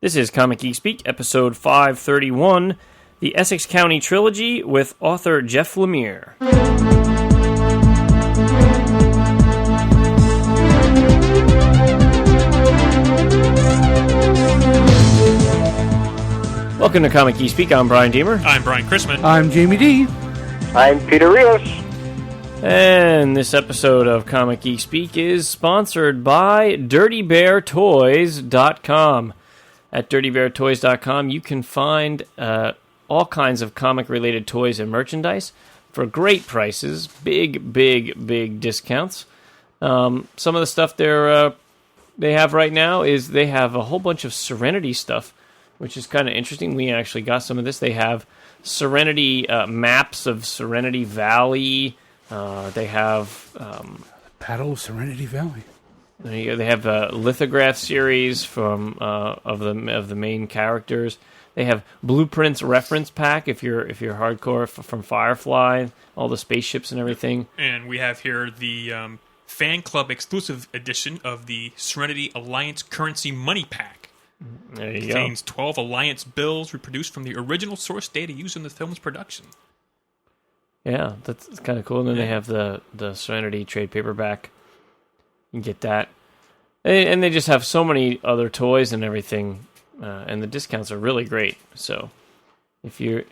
This is Comic Geek Speak, episode 531, the Essex County Trilogy with author Jeff Lemire. Welcome to Comic Geek Speak. I'm Brian Deemer. I'm Brian Chrisman. I'm Jamie D. I'm Peter Rios. And this episode of Comic Geek Speak is sponsored by DirtyBearToys.com. At DirtyBearToys.com, you can find all kinds of comic-related toys and merchandise for great prices, big discounts. Some of the stuff they have right now is they have a whole bunch of Serenity stuff, which is kind of interesting. We actually got some of this. They have Serenity maps of Serenity Valley. They have Battle of Serenity Valley. There you go. They have a lithograph series from of the main characters. They have blueprints reference pack if you're hardcore from Firefly, all the spaceships and everything. And we have here the fan club exclusive edition of the Serenity Alliance Currency Money Pack. There you Contains 12 Alliance bills reproduced from the original source data used in the film's production. Yeah, that's kind of cool. And then they have the Serenity trade paperback. You can get that. And they just have so many other toys and everything, and the discounts are really great. So if you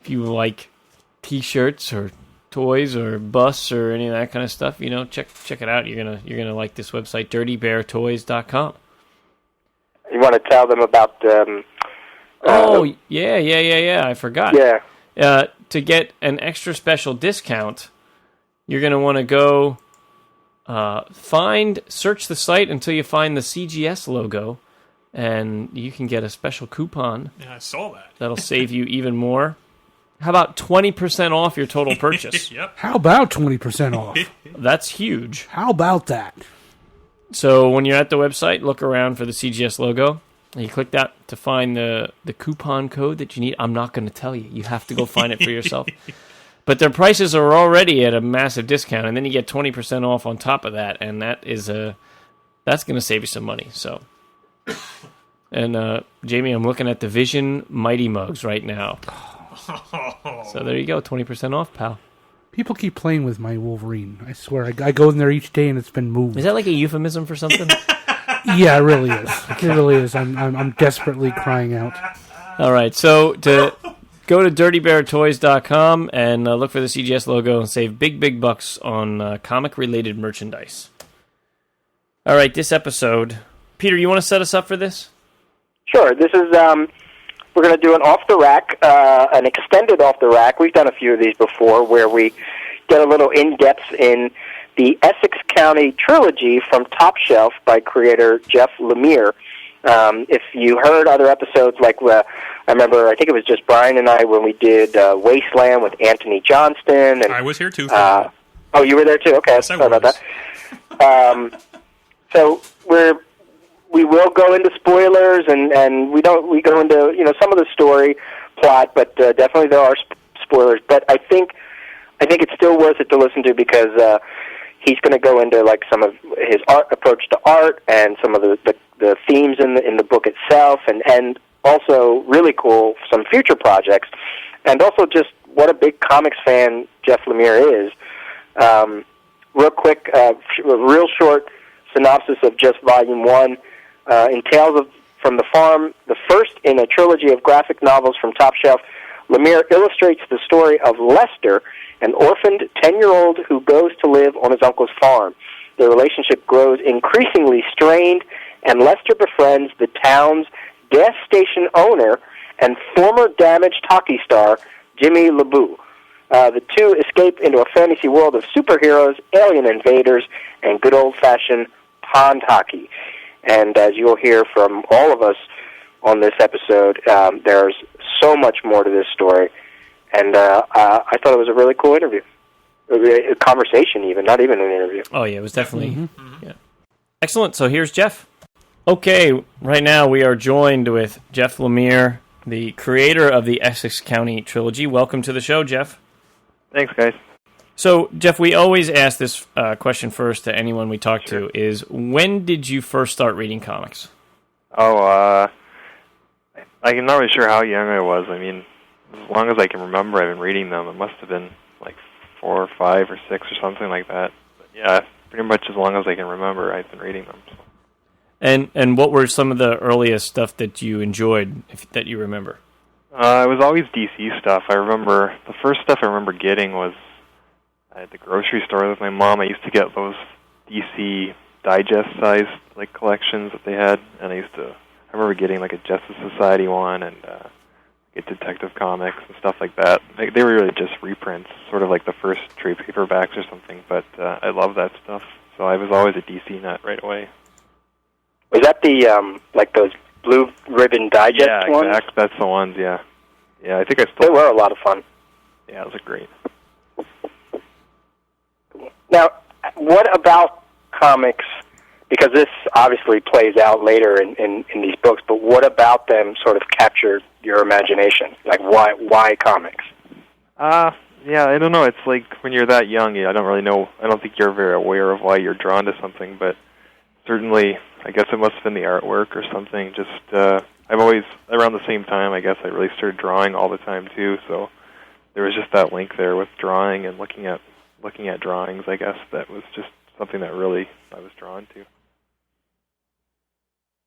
like T-shirts or toys or busts or any of that kind of stuff, check it out. You're gonna like this website, DirtyBearToys.com. You want to tell them about? Yeah. I forgot. Yeah. To get an extra special discount, you're gonna want to go. Search the site until you find the CGS logo, and you can get a special coupon. Yeah, I saw that. That'll save you even more. How about 20% off your total purchase? Yep. How about 20% off? That's huge. How about that? So when you're at the website, look around for the CGS logo, and you click that to find the coupon code that you need. I'm not going to tell you. You have to go find it for yourself. But their prices are already at a massive discount, and then you get 20% off on top of that, and that's going to save you some money. So, and Jamie, I'm looking at the Vision Mighty Mugs right now. So there you go, 20% off, pal. People keep playing with my Wolverine. I swear, I go in there each day, and it's been moved. Is that like a euphemism for something? Yeah, it really is. It really is. I'm desperately crying out. All right, so go to DirtyBearToys.com and look for the CGS logo and save big bucks on comic-related merchandise. All right, this episode. Peter, you want to set us up for this? Sure. This is we're going to do an off-the-rack, an extended off-the-rack. We've done a few of these before where we get a little in-depth in the Essex County Trilogy from Top Shelf by creator Jeff Lemire. If you heard other episodes, like I think it was just Brian and I when we did Wasteland with Anthony Johnston. And I was here too. Oh, you were there too? Okay, yes, sorry about that. So we will go into spoilers, and we go into some of the story plot, but definitely there are spoilers. But I think it's still worth it to listen to because he's going to go into like some of his approach to art and some of the themes in the book itself, and also really cool some future projects, and also just what a big comics fan Jeff Lemire is. Real quick, real short synopsis of just Volume 1. In Tales from the Farm, the first in a trilogy of graphic novels from Top Shelf, Lemire illustrates the story of Lester, an orphaned 10-year-old who goes to live on his uncle's farm. The relationship grows increasingly strained, and Lester befriends the town's gas station owner and former damaged hockey star, Jimmy LeBeau. The two escape into a fantasy world of superheroes, alien invaders, and good old-fashioned pond hockey. And as you'll hear from all of us on this episode, there's so much more to this story. And I thought it was a really cool interview. A conversation even, not even an interview. Oh, yeah, it was definitely... Yeah. Excellent. So here's Jeff. Okay, right now we are joined with Jeff Lemire, the creator of the Essex County Trilogy. Welcome to the show, Jeff. Thanks, guys. So, Jeff, we always ask this question first to anyone we talk to, is when did you first start reading comics? I'm not really sure how young I was. I mean, as long as I can remember, I've been reading them. It must have been like 4 or 5 or 6 or something like that. But yeah, pretty much as long as I can remember, I've been reading them. So. And what were some of the earliest stuff that you enjoyed, that you remember? It was always DC stuff. I remember the first stuff I remember getting was at the grocery store with my mom. I used to get those DC digest-sized like collections that they had, and I remember getting like a Justice Society one and get Detective Comics and stuff like that. They were really just reprints, sort of like the first trade paperbacks or something. But I love that stuff, so I was always a DC nut right away. Was that the like those blue ribbon digest ones? Yeah, that's the ones. Yeah, I think I still. They were a lot of fun. Yeah, those are great. Now, what about comics? Because this obviously plays out later in these books, but what about them sort of captured your imagination? Like, why comics? Yeah, I don't know. It's like when you're that young, I don't really know. I don't think you're very aware of why you're drawn to something, but certainly, I guess it must have been the artwork or something. Just, I've always, around the same time, I guess I really started drawing all the time too, so there was just that link there with drawing and looking at drawings, I guess, that was just something that really I was drawn to.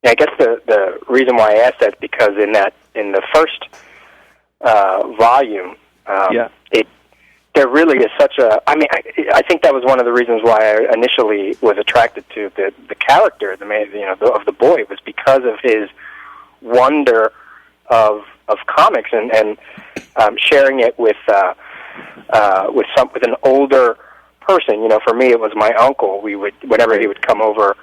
Yeah, I guess the reason why I asked that is because in the first volume, there really is such a. I mean, I think that was one of the reasons why I initially was attracted to the character, of the boy, was because of his wonder of comics and sharing it with an older person. You know, for me, it was my uncle. Whenever he would come over.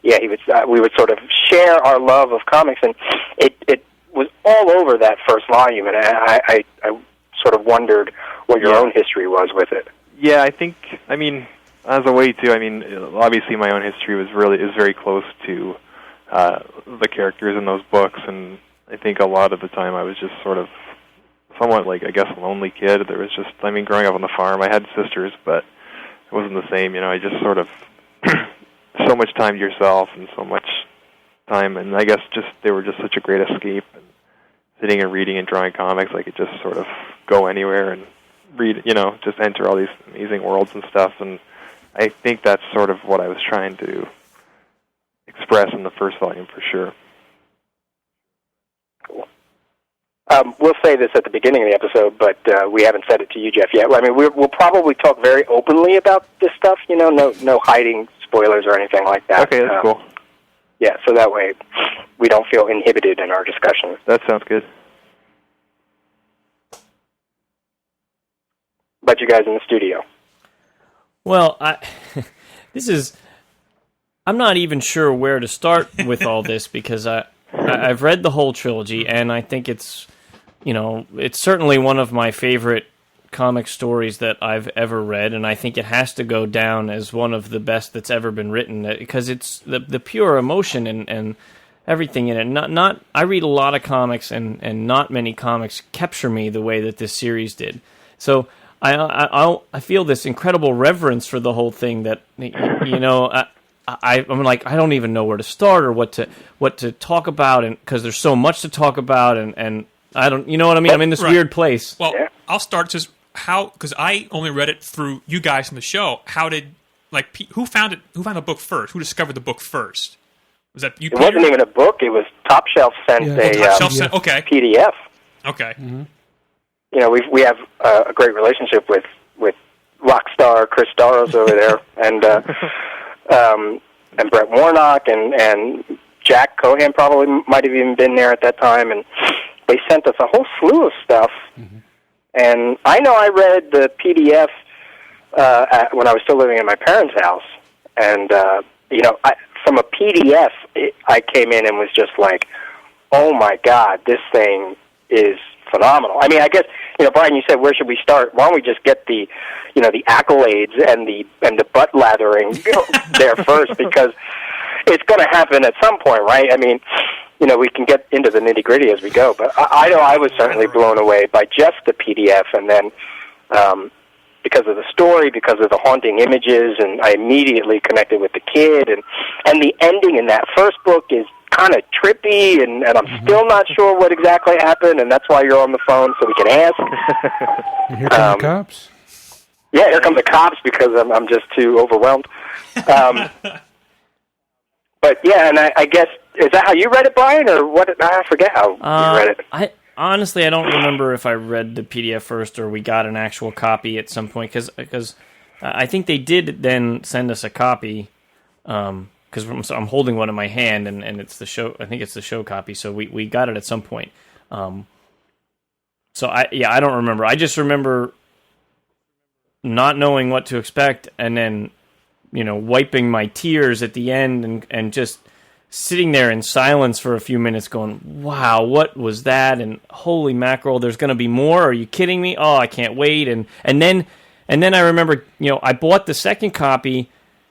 Yeah, we would sort of share our love of comics, and it was all over that first volume, and I sort of wondered what your own history was with it. Yeah, I mean, as a way to, I mean, obviously my own history is very close to the characters in those books, and I think a lot of the time I was just sort of somewhat like, I guess, a lonely kid. There was just, I mean, growing up on the farm, I had sisters, but it wasn't the same, I just sort of so much time to yourself and so much time, and I guess just they were just such a great escape, and sitting and reading and drawing comics, I could just sort of go anywhere and read, just enter all these amazing worlds and stuff, and I think that's sort of what I was trying to express in the first volume for sure. Cool. We'll say this at the beginning of the episode, but we haven't said it to you, Jeff, yet. I mean, we'll probably talk very openly about this stuff, no hiding spoilers or anything like that. Okay, that's cool. Yeah, so that way we don't feel inhibited in our discussion. That sounds good. But you guys in the studio. Well, I'm not even sure where to start with all this because I've read the whole trilogy, and I think it's certainly one of my favorite comic stories that I've ever read, and I think it has to go down as one of the best that's ever been written because it's the pure emotion and everything in it. Not I read a lot of comics, and not many comics capture me the way that this series did. So I feel this incredible reverence for the whole thing that I'm like, I don't even know where to start or what to talk about, and because there's so much to talk about, and I don't, you know what I mean? I'm in this weird place. Well, I'll start just because I only read it through you guys from the show. How did who found it? Who found the book first? Who discovered the book first? Was that you? It wasn't even a book. It was Top Shelf sent okay. PDF. Okay. Mm-hmm. We have a great relationship with rock star Chris Staros over there, and Brett Warnock and Jack Cohan probably might have even been there at that time, and they sent us a whole slew of stuff. Mm-hmm. And I know I read the PDF when I was still living in my parents' house, and from a PDF, I came in and was just like, "Oh my God, this thing is phenomenal." I mean, I guess Brian, you said where should we start? Why don't we just get the accolades and the butt lathering there first, because it's going to happen at some point, right? I mean, we can get into the nitty-gritty as we go, but I know I was certainly blown away by just the PDF, and then because of the story, because of the haunting images, and I immediately connected with the kid, and the ending in that first book is kind of trippy, and I'm still not sure what exactly happened, and that's why you're on the phone, so we can ask. And here come the cops. Yeah, here come the cops because I'm just too overwhelmed. But yeah, and I guess, is that how you read it, Brian, or what? I forget how you read it. Honestly, I don't remember if I read the PDF first or we got an actual copy at some point, because I think they did then send us a copy, because I'm holding one in my hand, and it's the show. I think it's the show copy, so we got it at some point. So I don't remember. I just remember not knowing what to expect, and then wiping my tears at the end, and just sitting there in silence for a few minutes going, wow, what was that? And holy mackerel, there's going to be more? Are you kidding me? Oh, I can't wait. And then I remember, I bought the second copy,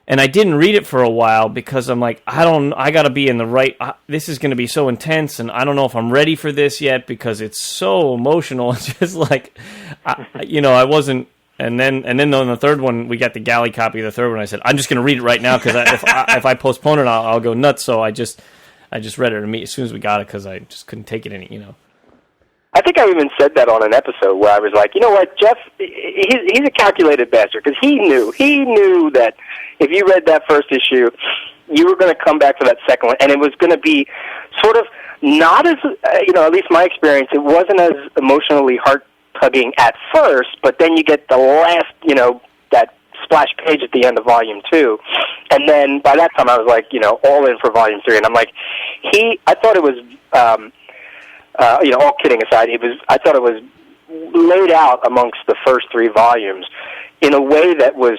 and I didn't read it for a while because I'm like, I got to be in the right, this is going to be so intense, and I don't know if I'm ready for this yet because it's so emotional. It's just like, I wasn't. And then on the third one, we got the galley copy of the third one. I said, I'm just going to read it right now because if I postpone it, I'll go nuts. So I just read it as soon as we got it because I just couldn't take it any. I think I even said that on an episode where I was like, you know what, Jeff, he's a calculated bastard because he knew that if you read that first issue, you were going to come back for that second one, and it was going to be sort of not as at least my experience, it wasn't as emotionally heart-tugging at first, but then you get the last, that splash page at the end of Volume 2. And then by that time I was like, all in for Volume 3. And I'm like, I thought it was, all kidding aside, I thought it was laid out amongst the first 3 volumes in a way that was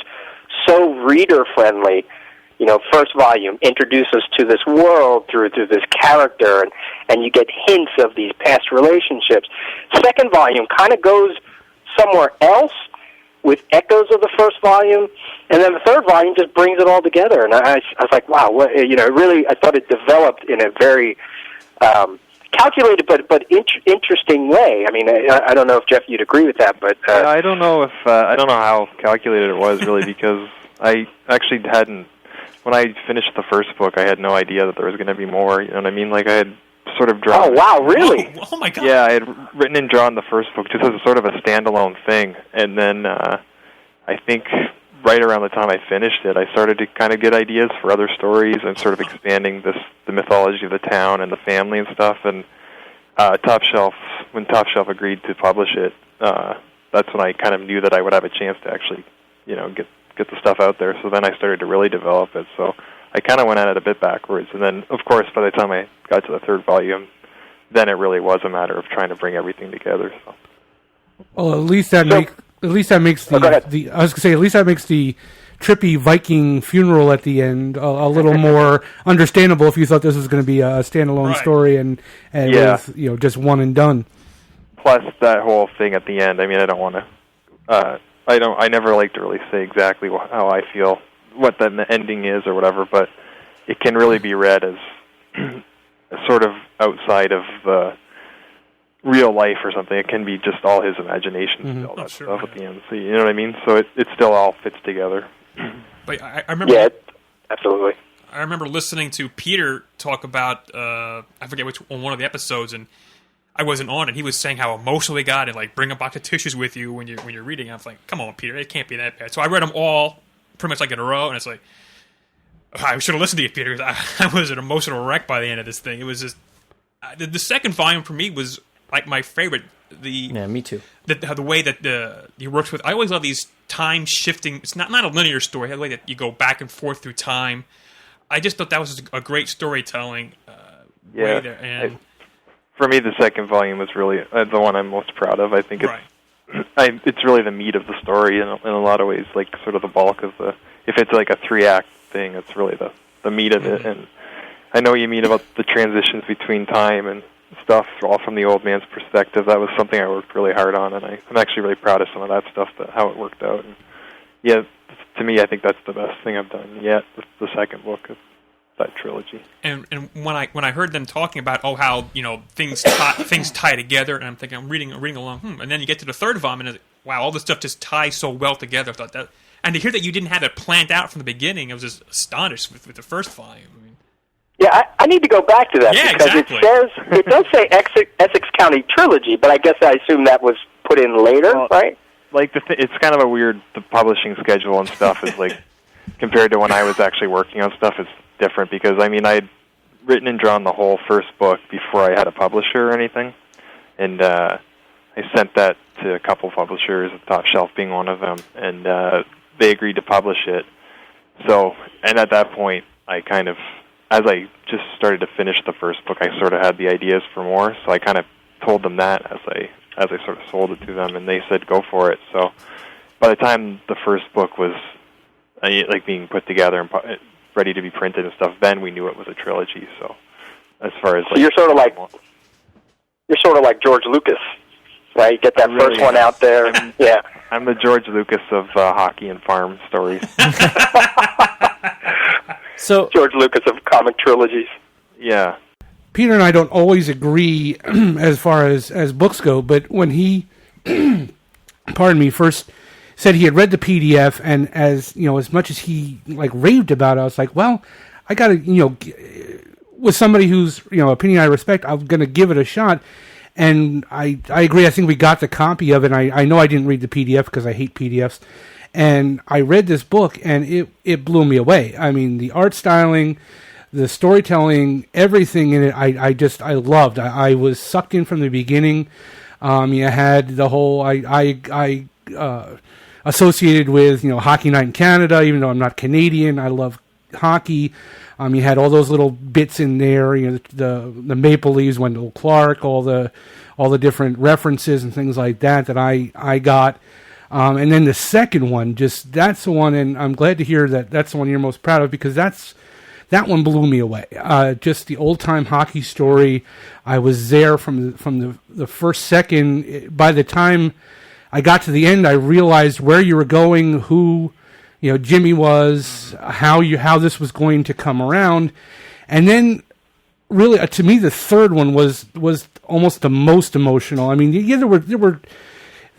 so reader-friendly. First volume, introduce us to this world through this character, and you get hints of these past relationships. Second volume kind of goes somewhere else with echoes of the first volume, and then the third volume just brings it all together. And I was like, wow, really, I thought it developed in a very calculated but interesting way. I mean, I don't know if, Jeff, you'd agree with that, but I don't know if I don't know how calculated it was really because I actually hadn't. When I finished the first book, I had no idea that there was going to be more. You know what I mean? Like I had sort of drawn. Oh wow, really? Oh my god! Yeah, I had written and drawn the first book just as a sort of a standalone thing, and then I think right around the time I finished it, I started to kind of get ideas for other stories and sort of expanding the mythology of the town and the family and stuff. And when Top Shelf agreed to publish it, that's when I kind of knew that I would have a chance to actually, get the stuff out there. So then I started to really develop it. So I kind of went at it a bit backwards. And then, of course, by the time I got to the third volume, then it really was a matter of trying to bring everything together. So. Well, at least that makes the I was gonna say at least that makes the trippy Viking funeral at the end a little more understandable if you thought this was going to be a standalone story and with just one and done. Plus that whole thing at the end. I mean, I don't want to. I never like to really say exactly how I feel, what the ending is or whatever, but it can really be read as sort of outside of real life or something. It can be just all his imagination, all that stuff at the end. So you know what I mean? So it still all fits together. But I remember. Yeah, absolutely. I remember listening to Peter talk about I forget which on one of the episodes, and I wasn't on it. He was saying how emotional he got and like bring a box of tissues with you when you're reading. I was like, come on, Peter, it can't be that bad. So I read them all pretty much like in a row, and it's like I should have listened to you, Peter, because I was an emotional wreck by the end of this thing. It was just the second volume for me was like my favorite. Me too. The way that he works with. I always love these time shifting. It's not a linear story. The way that you go back and forth through time. I just thought that was a great storytelling way there. And for me, the second volume was really the one I'm most proud of. I think it's really the meat of the story in a lot of ways, like sort of the bulk of the. If it's like a 3-act thing, it's really the meat of it. And I know what you mean about the transitions between time and stuff, all from the old man's perspective. That was something I worked really hard on, and I'm actually really proud of some of that stuff, how it worked out. And yeah, to me, I think that's the best thing I've done yet, the second book of that trilogy. And when I heard them talking about how things tie together, and I'm thinking I'm reading along, and then you get to the third volume, and it's, wow, all this stuff just ties so well together. I thought that, and to hear that you didn't have it planned out from the beginning, I was just astonished with the first volume. I mean, Yeah, I need to go back to that because exactly. it does say Essex County Trilogy, but I guess I assume that was put in later, right? Like it's kind of a weird. The publishing schedule and stuff is like compared to when I was actually working on stuff, it's different because I mean I'd written and drawn the whole first book before I had a publisher or anything, and I sent that to a couple publishers, Top Shelf being one of them, and they agreed to publish it. So, and at that point, I kind of, as I just started to finish the first book, I sort of had the ideas for more, so I kind of told them that as I sort of sold it to them, and they said, go for it. So by the time the first book was like being put together and ready to be printed and stuff, then we knew it was a trilogy. So as far as so you're sort of like George Lucas, right? You get that first one out there. Yeah. I'm the George Lucas of hockey and farm stories. So George Lucas of comic trilogies. Yeah. Peter and I don't always agree as far as books go, but when he, pardon me, first said he had read the PDF, and as much as he like raved about it, I was like, well, I got to, with somebody whose opinion I respect, I'm going to give it a shot. And I agree. I think we got the copy of it. I know I didn't read the PDF because I hate PDFs. And I read this book, and it blew me away. I mean, the art styling, the storytelling, everything in it, I loved. I was sucked in from the beginning. You had the whole, I associated with, Hockey Night in Canada, even though I'm not Canadian. I love hockey. You had all those little bits in there, the Maple Leafs, Wendell Clark, all the different references and things like that I got. And then the second one, that's the one, and I'm glad to hear that that's the one you're most proud of, because that one blew me away. Just the old time hockey story. I was there from the first second. By the time I got to the end, I realized where you were going, who Jimmy was, how this was going to come around. And then really to me the third one was almost the most emotional. I mean, yeah, there were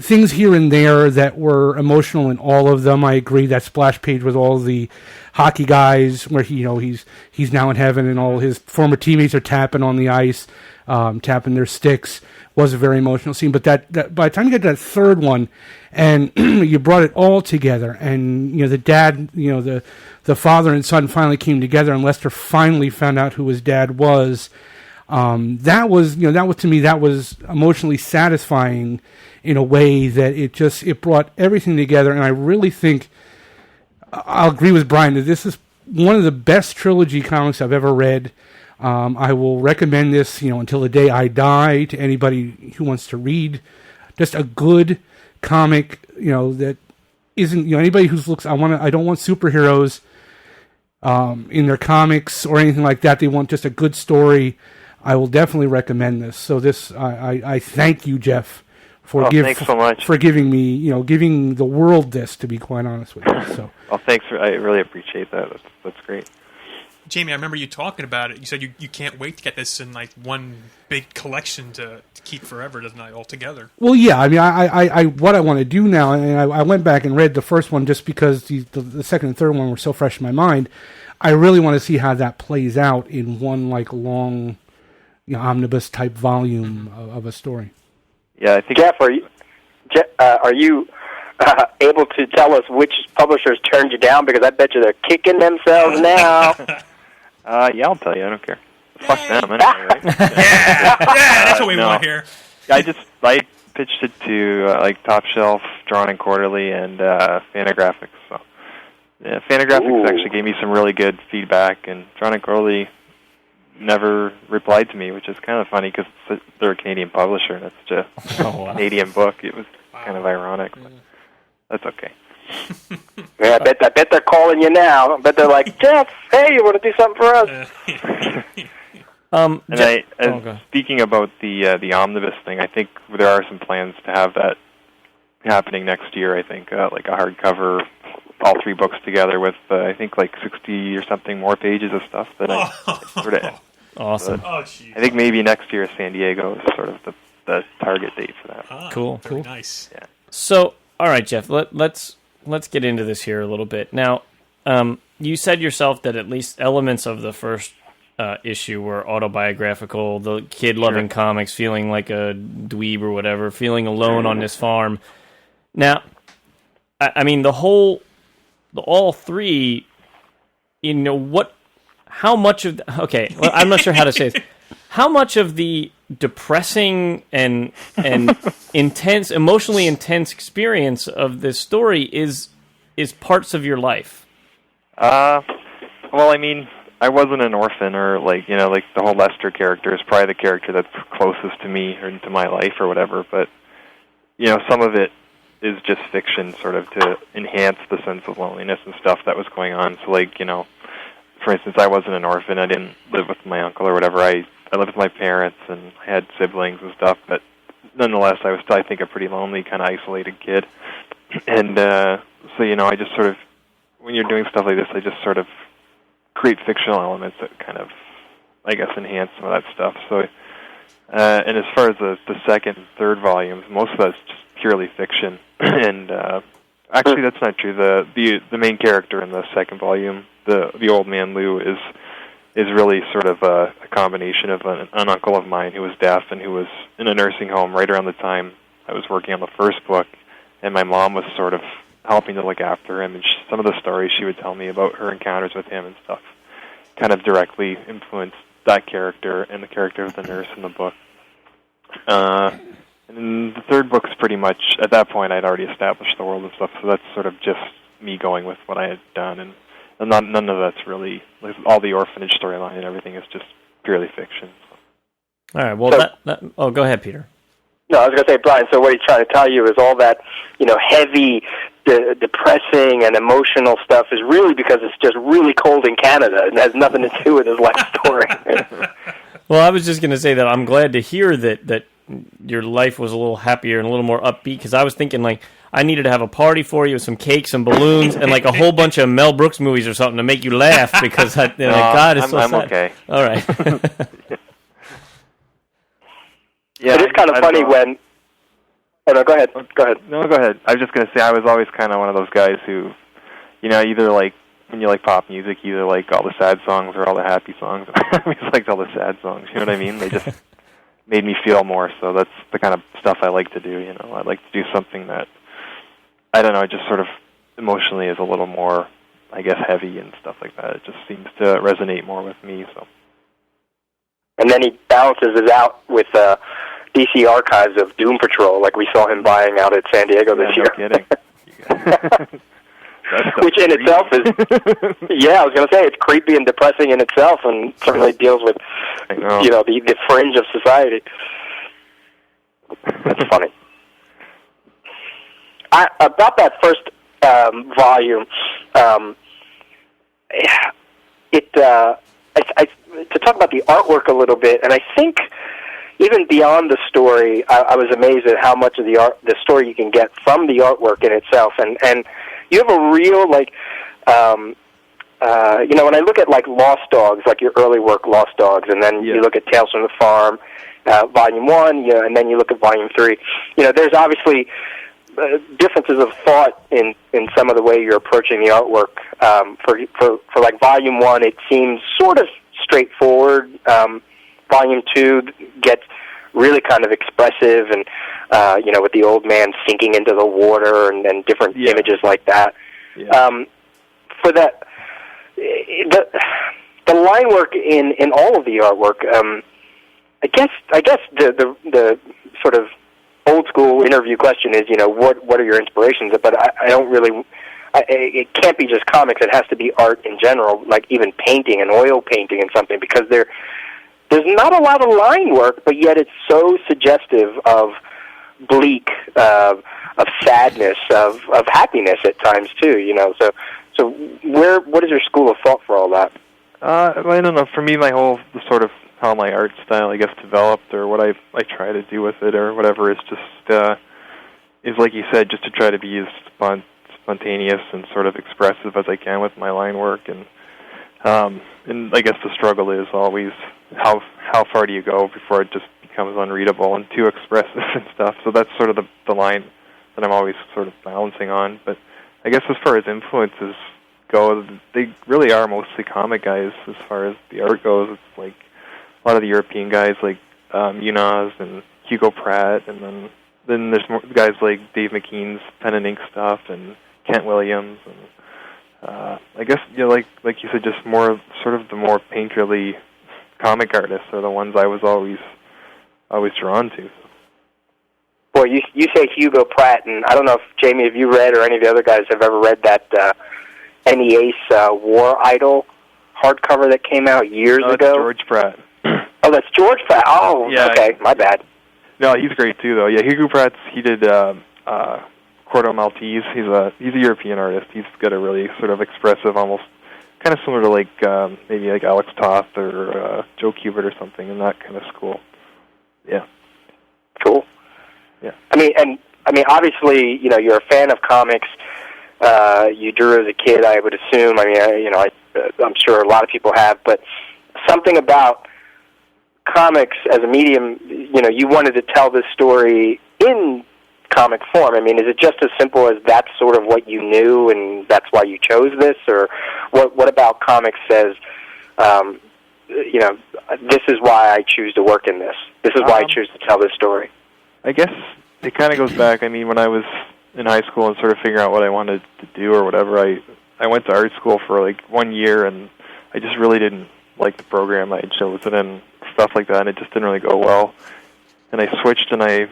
things here and there that were emotional in all of them. I agree. That splash page with all the hockey guys where he's now in heaven and all his former teammates are tapping on the ice, tapping their sticks, was a very emotional scene. But that by the time you get to that third one and you brought it all together, and the dad, the father and son finally came together, and Lester finally found out who his dad was. That was to me, that was emotionally satisfying in a way that it brought everything together. And I really think I'll agree with Brian that this is one of the best trilogy comics I've ever read. I will recommend this, until the day I die, to anybody who wants to read just a good comic, that isn't, anybody who looks, I don't want superheroes in their comics or anything like that. They want just a good story. I will definitely recommend this. So this, I thank you, Jeff, thanks so much for giving me, giving the world this, to be quite honest with you. So, well, thanks. I really appreciate that. That's great. Jamie, I remember you talking about it. You said you can't wait to get this in like one big collection to keep forever, doesn't it, all together? Well, yeah. I mean, I what I want to do now, and I went back and read the first one just because the second and third one were so fresh in my mind. I really want to see how that plays out in one like long, omnibus type volume of a story. Yeah, I think. Jeff, are you able to tell us which publishers turned you down? Because I bet you they're kicking themselves now. Yeah, I'll tell you. I don't care. Fuck them, anyway, right? yeah, that's what we want here. I pitched it to like Top Shelf, Drawn and Quarterly, and Fantagraphics. So, yeah, Fantagraphics actually gave me some really good feedback, and Drawn and Quarterly never replied to me, which is kind of funny because they're a Canadian publisher and it's just a Canadian book. It was kind of ironic, but that's okay. Yeah, I bet they're calling you now. I bet they're like, Jeff, hey, you want to do something for us? Speaking about the omnibus thing, I think there are some plans to have that happening next year. I think like a hardcover, all three books together with I think like 60 or something more pages of stuff that I sort of awesome. I think maybe next year San Diego is sort of the target date for that. Cool. Nice. Yeah. So, all right, Jeff, let's get into this here a little bit. Now, you said yourself that at least elements of the first issue were autobiographical, the kid loving comics, feeling like a dweeb or whatever, feeling alone on this farm. Now, I mean, all three, how much of, well, I'm not sure how to say this. How much of the depressing and intense, emotionally intense experience of this story is parts of your life? Well, I mean, I wasn't an orphan, or like the whole Lester character is probably the character that's closest to me or to my life or whatever. But some of it is just fiction, sort of to enhance the sense of loneliness and stuff that was going on. So, like, for instance, I wasn't an orphan. I didn't live with my uncle or whatever. I lived with my parents and I had siblings and stuff. But nonetheless, I was still, I think, a pretty lonely, kind of isolated kid. And so, I just sort of, when you're doing stuff like this, I just sort of create fictional elements that kind of, I guess, enhance some of that stuff. So, and as far as the second and third volumes, most of that's just purely fiction. And actually, that's not true. The main character in the second volume, the old man Lou, is really sort of a combination of an uncle of mine who was deaf and who was in a nursing home right around the time I was working on the first book, and my mom was sort of helping to look after him, and some of the stories she would tell me about her encounters with him and stuff kind of directly influenced that character and the character of the nurse in the book. And then the third book's pretty much, at that point, I'd already established the world and stuff, so that's sort of just me going with what I had done, and none of that's really, like, all the orphanage storyline and everything is just purely fiction. So. All right, well, go ahead, Peter. No, I was going to say, Brian, so what he's trying to tell you is all that, heavy, depressing and emotional stuff is really because it's just really cold in Canada and has nothing to do with his life story. Well, I was just going to say that I'm glad to hear that your life was a little happier and a little more upbeat, because I was thinking, like, I needed to have a party for you with some cakes and balloons and, like, a whole bunch of Mel Brooks movies or something to make you laugh, because God, it's so sad. I'm okay. All right. Yeah, it is kind of funny when... Oh, no, go ahead. No, go ahead. I was just going to say, I was always kind of one of those guys who, either like, when you like pop music, either like all the sad songs or all the happy songs. I always liked all the sad songs, you know what I mean? They just made me feel more, so that's the kind of stuff I like to do, I like to do something that, I don't know, it just sort of emotionally is a little more, I guess, heavy and stuff like that. It just seems to resonate more with me, so... And then he balances it out with DC Archives of Doom Patrol, like we saw him buying out at San Diego this year. No kidding. Which in itself is, I was going to say, it's creepy and depressing in itself, and certainly deals with, the fringe of society. That's funny. About that first volume, to talk about the artwork a little bit, and I think even beyond the story, I was amazed at how much of the story you can get from the artwork in itself, and you have a real, like, when I look at, like, Lost Dogs, like your early work, Lost Dogs, and then you look at Tales from the Farm, Volume 1, and then you look at Volume 3, there's obviously differences of thought in some of the way you're approaching the artwork. For like Volume 1, it seems sort of straightforward. Volume 2 gets really kind of expressive, and with the old man sinking into the water and different images like that. For that, the line work in all of the artwork, I guess the sort of old school interview question is, what are your inspirations? But I don't really. It can't be just comics. It has to be art in general, like even painting and oil painting and something, because there's not a lot of line work, but yet it's so suggestive of bleak, of sadness, of happiness at times too. So what is your school of thought for all that? I don't know. For me, the sort of how my art style, I guess, developed, or what I try to do with it, or whatever, is just is like you said, just to try to be as spontaneous and sort of expressive as I can with my line work, and I guess the struggle is always how far do you go before it just becomes unreadable and too expressive and stuff. So that's sort of the line that I'm always sort of balancing on. But I guess as far as influences, go, they really are mostly comic guys as far as the art goes. It's like a lot of the European guys like Yunus and Hugo Pratt, and then there's more guys like Dave McKean's pen and ink stuff, and Kent Williams, and I guess like you said, just more sort of the more painterly comic artists are the ones I was always drawn to. Boy, you say Hugo Pratt, and I don't know if, Jamie, have you read, or any of the other guys have ever read that NEA's War Idol hardcover that came out years ago? That's George Pratt. Oh, that's George Pratt. Oh, yeah, okay, my bad. No, he's great too, though. Yeah, Hugo Pratt, he did Corto Maltese. He's a European artist. He's got a really sort of expressive, almost kind of similar to like maybe like Alex Toth or Joe Kubert or something in that kind of school. Yeah. Cool. Yeah. I mean, obviously, you're a fan of comics. You drew as a kid, I would assume. I mean, I'm sure a lot of people have, but something about comics as a medium, you wanted to tell this story in comic form. I mean, is it just as simple as that's sort of what you knew and that's why you chose this, or what about comics says, this is why I choose to work in this. This is why I choose to tell this story. I guess it kind of goes back. I mean, when I was in high school and sort of figuring out what I wanted to do or whatever, I went to art school for like 1 year, and I just really didn't like the program I had chosen and stuff like that, and it just didn't really go well. And I switched, and I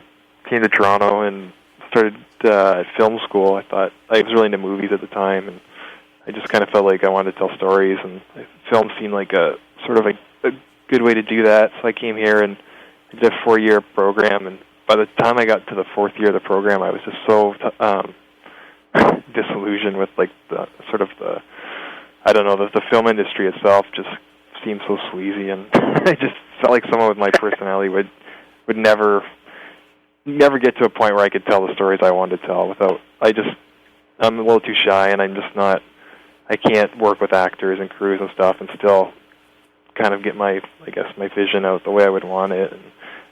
came to Toronto and started at film school. I thought I was really into movies at the time, and I just kind of felt like I wanted to tell stories, and film seemed like a sort of a good way to do that. So I came here and I did a 4-year program, and by the time I got to the 4th year of the program, I was just so disillusioned with like the sort of the film industry itself just seemed so sleazy, and I just felt like someone with my personality would never get to a point where I could tell the stories I wanted to tell without. I'm a little too shy, and I can't work with actors and crews and stuff and still kind of get my vision out the way I would want it. And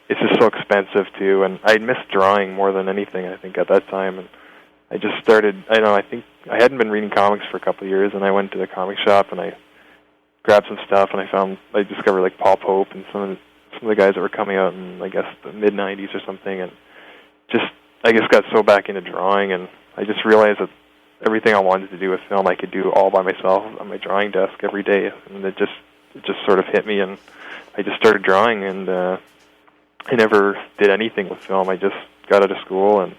it's just so expensive too, and I missed drawing more than anything, I think, at that time. And I just started, I think I hadn't been reading comics for a couple of years, and I went to the comic shop and I grabbed some stuff, and I discovered like Paul Pope and some of the guys that were coming out in, I guess, the mid-90s or something, and just, I guess, got so back into drawing, and I just realized that everything I wanted to do with film I could do all by myself on my drawing desk every day, and it just sort of hit me, and I just started drawing, and I never did anything with film. I just got out of school and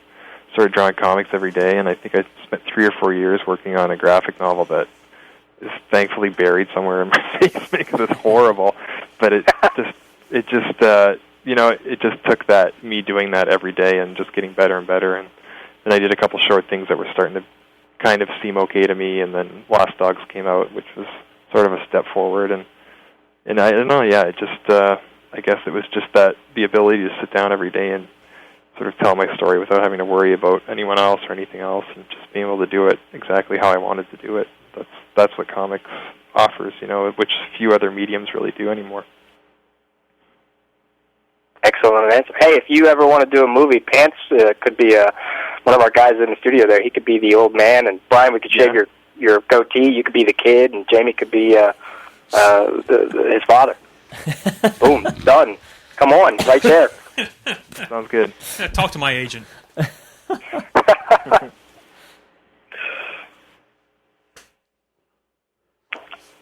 started drawing comics every day, and I think I spent 3 or 4 years working on a graphic novel that is thankfully buried somewhere in my basement because it's horrible. But it just took me doing that every day and just getting better and better. And then I did a couple short things that were starting to kind of seem okay to me, and then Lost Dogs came out, which was sort of a step forward. And I don't know, yeah, it just I guess it was just that the ability to sit down every day and sort of tell my story without having to worry about anyone else or anything else, and just being able to do it exactly how I wanted to do it. That's what comics offers, which few other mediums really do anymore. Excellent answer. Hey, if you ever want to do a movie, Pants could be one of our guys in the studio there. He could be the old man, and Brian, we could shave your goatee. You could be the kid, and Jamie could be his father. Boom, done. Come on, right there. Sounds good. Talk to my agent.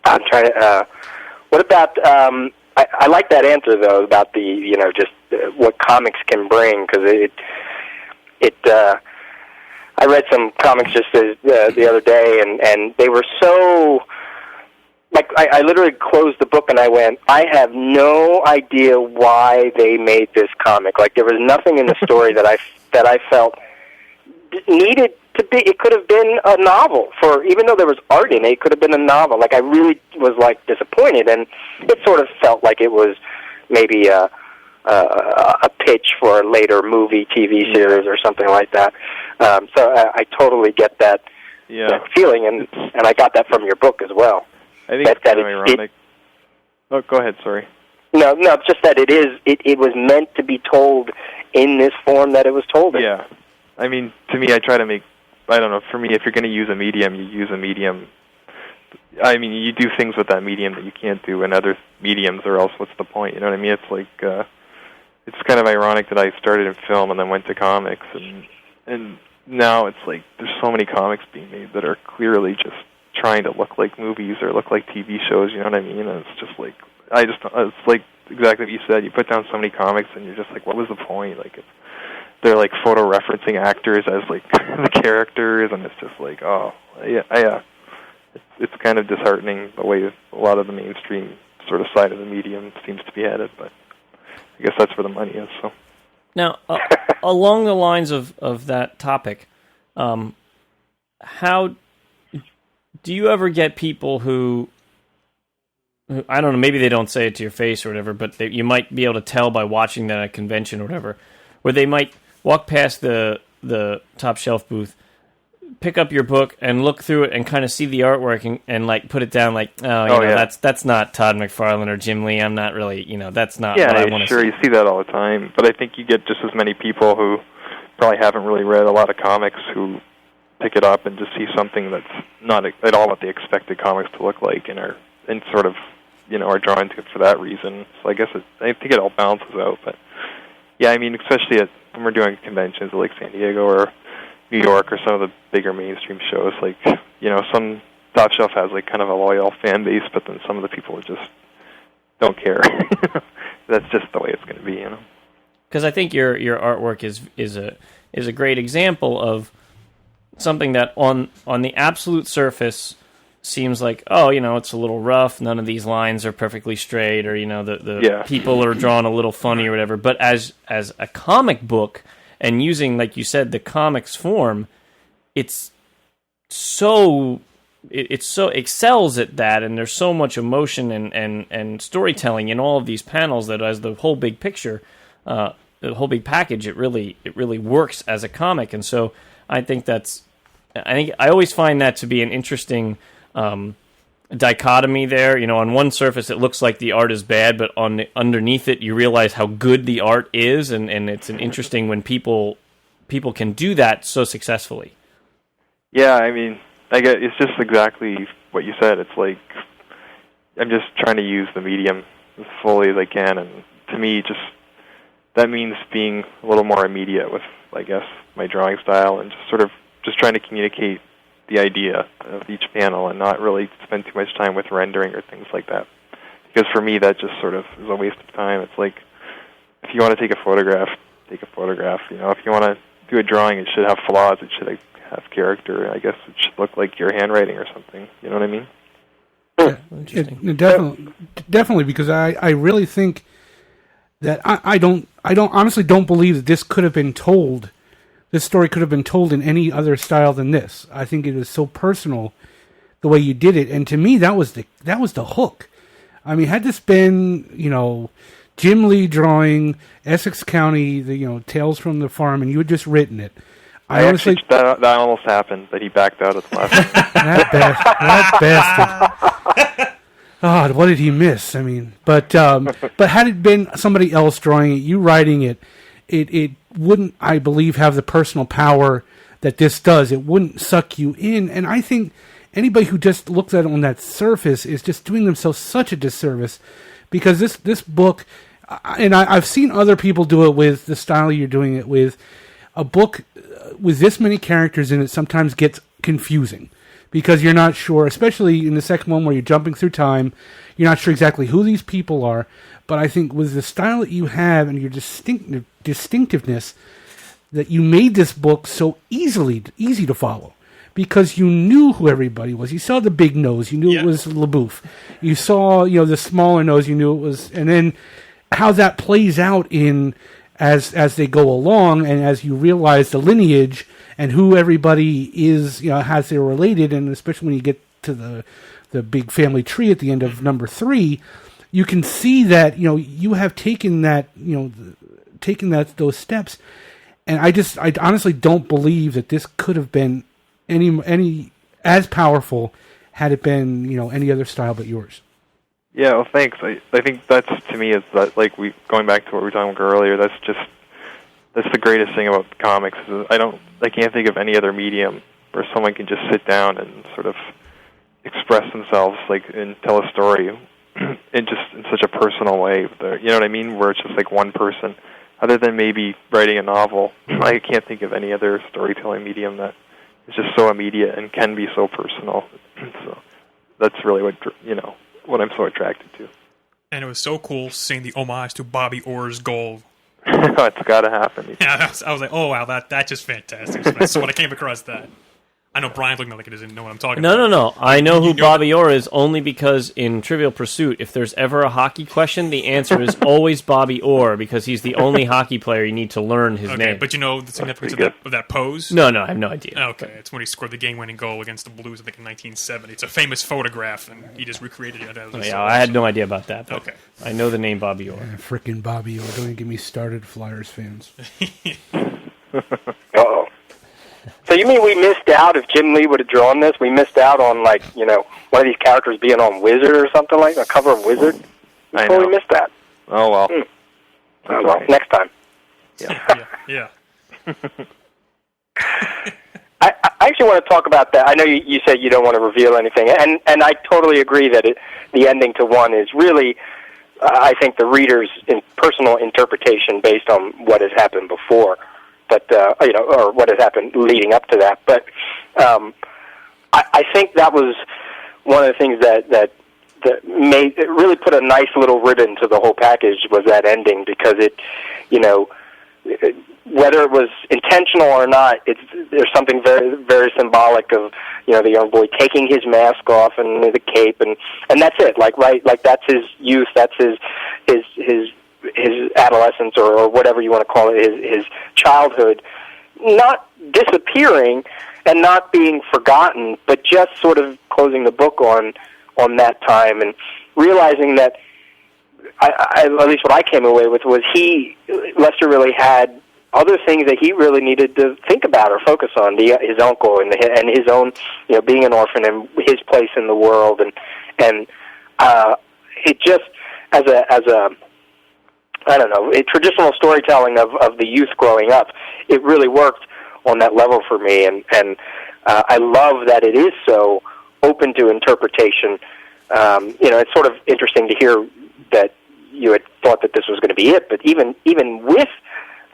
I'm trying to. What about? I like that answer though about the just what comics can bring, because it. I read some comics just the other day, and they were so. Like I literally closed the book and I went, I have no idea why they made this comic. Like there was nothing in the story that I felt needed to be. It could have been a novel. Even though there was art in it, it could have been a novel. Like I really was like disappointed, and it sort of felt like it was maybe a pitch for a later movie, TV series, or something like that. So I totally get that feeling, and I got that from your book as well. I think it's kind of ironic. Oh, go ahead. Sorry. No, it's just that it was meant to be told in this form that it was told in. Yeah. I mean, to me, I try to make, I don't know, for me, if you're going to use a medium, you use a medium I mean, you do things with that medium that you can't do in other mediums, or else what's the point? You know what I mean? It's like it's kind of ironic that I started in film and then went to comics, and now it's like there's so many comics being made that are clearly just trying to look like movies or look like TV shows. You know what I mean? And it's just like it's like exactly what you said. You put down so many comics, and you're just like, what was the point? Like they're like photo referencing actors as like the characters, and it's just like, oh yeah. It's kind of disheartening the way a lot of the mainstream sort of side of the medium seems to be headed, but I guess that's where the money is. So now, along the lines of that topic, how do you ever get people who I don't know, maybe they don't say it to your face or whatever, but you might be able to tell by watching that at a convention or whatever, where they might walk past the top shelf booth, pick up your book and look through it and kind of see the artwork and like put it down like, that's not Todd McFarlane or Jim Lee. I'm not really, that's not what I want to see. Sure, you see that all the time. But I think you get just as many people who probably haven't really read a lot of comics who pick it up and just see something that's not at all what they expected comics to look like and sort of, are drawn to it for that reason. So I guess I think it all balances out. But yeah, I mean, especially when we're doing conventions like San Diego or New York or some of the bigger mainstream shows, like, some Top Shelf has like kind of a loyal fan base, but then some of the people just don't care. That's just the way it's going to be, Because I think your artwork is a great example of something that on the absolute surface seems like, it's a little rough, none of these lines are perfectly straight, or the people are drawn a little funny or whatever. But as a comic book, and using, like you said, the comics form, it so excels at that, and there's so much emotion and storytelling in all of these panels that as the whole big picture, the whole big package, it really works as a comic. And so I think I always find that to be an interesting dichotomy there. On one surface it looks like the art is bad, but underneath it you realize how good the art is, and it's an interesting when people can do that so successfully. Yeah, I mean, it's just exactly what you said. It's like I'm just trying to use the medium as fully as I can, and to me, just that means being a little more immediate with, I guess, my drawing style, and just trying to communicate the idea of each panel and not really spend too much time with rendering or things like that. Because for me, that just sort of is a waste of time. It's like, if you want to take a photograph, take a photograph. If you want to do a drawing, it should have flaws. It should have character. I guess it should look like your handwriting or something. You know what I mean? Yeah, interesting. Definitely, because I really think that I honestly don't believe that this could have been told. This story could have been told in any other style than this. I think it is so personal the way you did it, and to me that was the hook. I mean, had this been Jim Lee drawing Essex County, the Tales from the Farm, and you had just written it, I honestly that almost happened, but he backed out at the last. that bastard. God, what did he miss? I mean, but had it been somebody else drawing it, you writing it, it wouldn't, I believe, have the personal power that this does. It wouldn't suck you in, and I think anybody who just looks at it on that surface is just doing themselves such a disservice, because this book, and I've seen other people do it with the style you're doing it with, a book with this many characters in it sometimes gets confusing, because you're not sure, especially in the second one where you're jumping through time, you're not sure exactly who these people are. But I think with the style that you have and your distinctiveness, that you made this book so easy to follow, because you knew who everybody was. You saw the big nose, you knew it was LaBeouf. You saw the smaller nose, you knew it was, and then how that plays out in as they go along, and as you realize the lineage and who everybody is, has they're related, and especially when you get to the big family tree at the end of number 3. You can see that you have taken that those steps, and I honestly don't believe that this could have been any as powerful had it been any other style but yours. Yeah, well, thanks. I think that's, to me, is that, like, going back to what we were talking about earlier. That's the greatest thing about comics. Is I can't think of any other medium where someone can just sit down and sort of express themselves and tell a story in such a personal way. You know what I mean? Where it's just like one person. Other than maybe writing a novel, I can't think of any other storytelling medium that is just so immediate and can be so personal. So that's really what I'm so attracted to. And it was so cool seeing the homage to Bobby Orr's goal. It's got to happen. Yeah, I was like, oh wow, that's just fantastic. So when I came across that, I know Brian's looking like he doesn't know what I'm talking about. No. I know who Bobby Orr is only because in Trivial Pursuit, if there's ever a hockey question, the answer is always Bobby Orr because he's the only hockey player you need to learn his name. But you know the significance of that pose? No, I have no idea. Okay, it's when he scored the game-winning goal against the Blues, I think, in 1970. It's a famous photograph, and he just recreated it. I had no idea about that. Okay. I know the name Bobby Orr. Yeah, frickin' Bobby Orr. Don't even get me started, Flyers fans. Uh-oh. So you mean we missed out if Jim Lee would have drawn this? We missed out on, one of these characters being on Wizard or something like that, a cover of Wizard? I know. We missed that. Oh, well. Oh, well, next time. Yeah. I actually want to talk about that. I know you said you don't want to reveal anything, and I totally agree that the ending to one is really, I think, the reader's personal interpretation based on what has happened before. But or what has happened leading up to that. But I think that was one of the things that made it really put a nice little ribbon to the whole package was that ending, because it, whether it was intentional or not, there's something very, very symbolic of the young boy taking his mask off and the cape, and that's it. Like that's his youth, that's his adolescence, or whatever you want to call it, his childhood, not disappearing and not being forgotten, but just sort of closing the book on that time and realizing that I at least what I came away with was Lester really had other things that he really needed to think about or focus on, his uncle and his own, being an orphan and his place in the world, and it just as a I don't know, a traditional storytelling of the youth growing up, it really worked on that level for me, and I love that it is so open to interpretation. It's sort of interesting to hear that you had thought that this was going to be it, but even with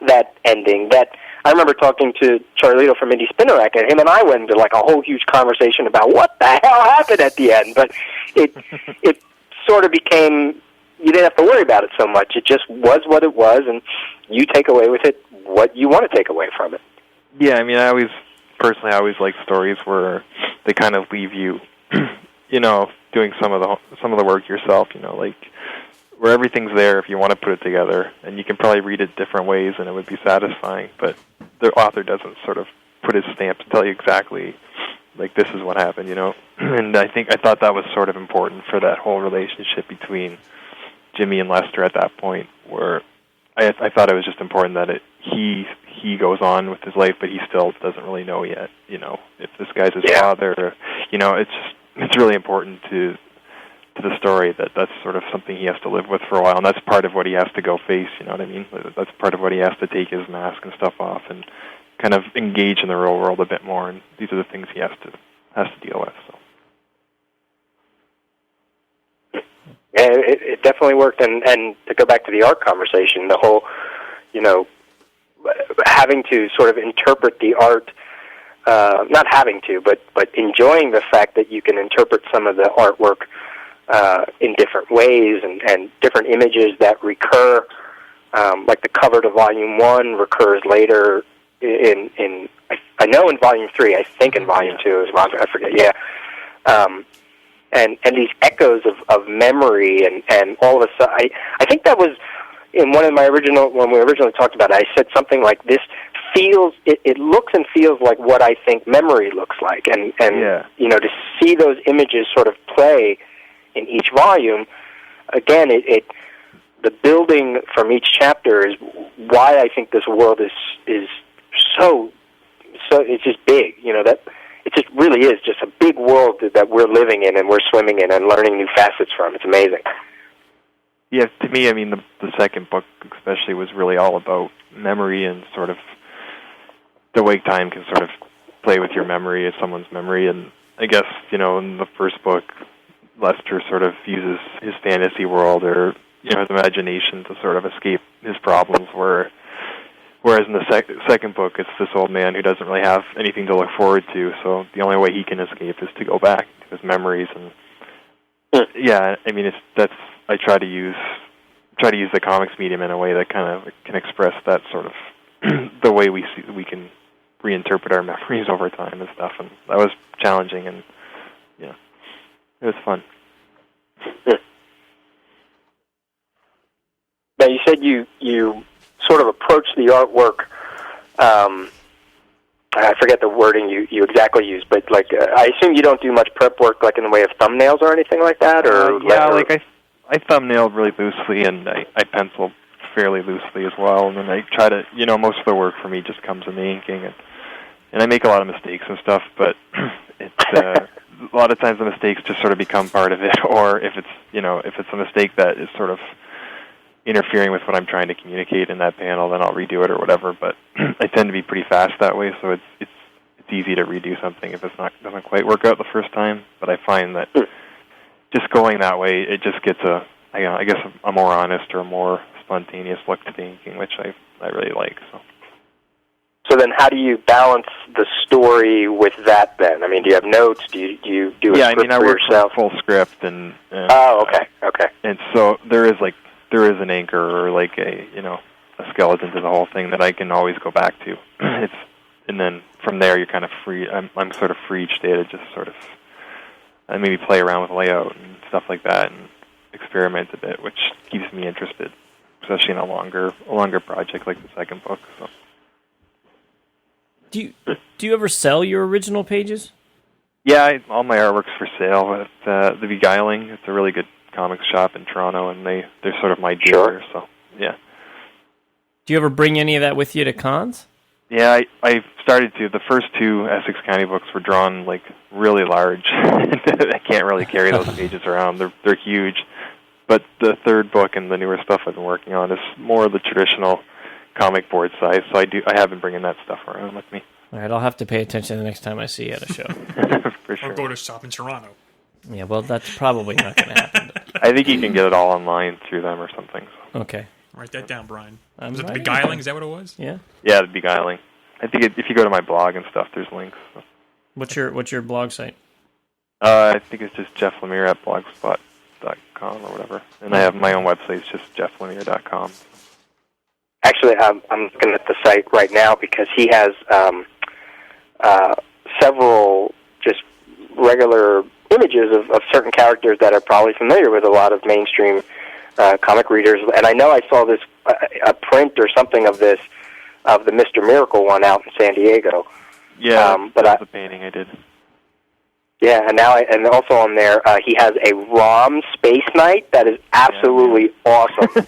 that ending, that I remember talking to Charlito from Indie Spinnerack, and him and I went into like a whole huge conversation about what the hell happened at the end, but it sort of became, you didn't have to worry about it so much. It just was what it was, and you take away with it what you want to take away from it. Yeah, I mean, I always like stories where they kind of leave you, doing some of the work yourself. Like where everything's there if you want to put it together, and you can probably read it different ways, and it would be satisfying. But the author doesn't sort of put his stamp to tell you exactly, like, this is what happened. And I thought that was sort of important for that whole relationship between Jimmy and Lester at that point, where I thought it was just important that he goes on with his life, but he still doesn't really know yet, if this guy's his father. It's really important to the story that's sort of something he has to live with for a while, and that's part of what he has to go face. You know what I mean? That's part of what he has to take his mask and stuff off and kind of engage in the real world a bit more. And these are the things he has to deal with. So. Yeah, it definitely worked, and to go back to the art conversation, the whole, having to sort of interpret the art, not having to, but enjoying the fact that you can interpret some of the artwork in different ways and different images that recur, like the cover to Volume 1 recurs later I know in Volume 3, I think in Volume 2 as well, I forget, and these echoes of memory and all of a sudden, I think that was in one of my when we originally talked about it, I said something like this it looks and feels like what I think memory looks like, and to see those images sort of play in each volume, again, the building from each chapter is why I think this world is so it's just big, that it just really is just a big world that we're living in and we're swimming in and learning new facets from. It's amazing. Yeah, to me, I mean, the second book especially was really all about memory and sort of the way time can sort of play with your memory, someone's memory, and I guess, in the first book, Lester sort of uses his fantasy world or, his imagination to sort of escape his problems, whereas in the second book, it's this old man who doesn't really have anything to look forward to, so the only way he can escape is to go back to his memories. And yeah, I mean, I try to use the comics medium in a way that kind of can express that sort of the way we can reinterpret our memories over time and stuff, and that was challenging, and yeah, it was fun. Now, you said you sort of approached the artwork. I forget the wording you exactly used, but I assume you don't do much prep work, like in the way of thumbnails or anything like that, or I thumbnailed really loosely, and I penciled fairly loosely as well, and then I try to, most of the work for me just comes in the inking, and I make a lot of mistakes and stuff, but a lot of times the mistakes just sort of become part of it, or if it's a mistake that is sort of interfering with what I'm trying to communicate in that panel, then I'll redo it or whatever, but I tend to be pretty fast that way, so it's easy to redo something if doesn't quite work out the first time, but I find that just going that way, it just gets I guess a more honest or a more spontaneous look to the inking, which I really like. So then how do you balance the story with that then? I mean, do you have notes? Do you do a script I for work yourself? Full script and oh, okay. And so there is an anchor or a skeleton to the whole thing that I can always go back to. And then from there you're kind of free. I'm sort of free each day to just sort of maybe play around with layout and stuff like that and experiment a bit, which keeps me interested, especially in a longer project like the second book. So. Do you ever sell your original pages? Yeah, all my artwork's for sale at The Beguiling. It's a really good comics shop in Toronto, and they're sort of my dealer. So yeah. Do you ever bring any of that with you to cons? Yeah, I started to. The first two Essex County books were drawn really large. I can't really carry those pages around. They're huge. But the third book and the newer stuff I've been working on is more of the traditional comic board size. So I have been bringing that stuff around with me. All right, I'll have to pay attention the next time I see you at a show. For sure. Or go to shop in Toronto. Yeah, well, that's probably not going to happen. I think you can get it all online through them or something. So. Okay. Write that down, Brian. Was it The Beguiling? Is that what it was? Yeah. Yeah, The Beguiling. I think if you go to my blog and stuff, there's links. So. What's your blog site? I think it's just Jeff Lemire at blogspot.com or whatever. And I have my own website. It's just jefflemire.com. Actually, I'm looking at the site right now because he has several just regular images of certain characters that are probably familiar with a lot of mainstream comic readers. And I know I saw this a print or something of the Mr. Miracle one out in San Diego. Yeah, but that's a painting I did. Yeah, and also on there he has a ROM Space Knight that is absolutely awesome.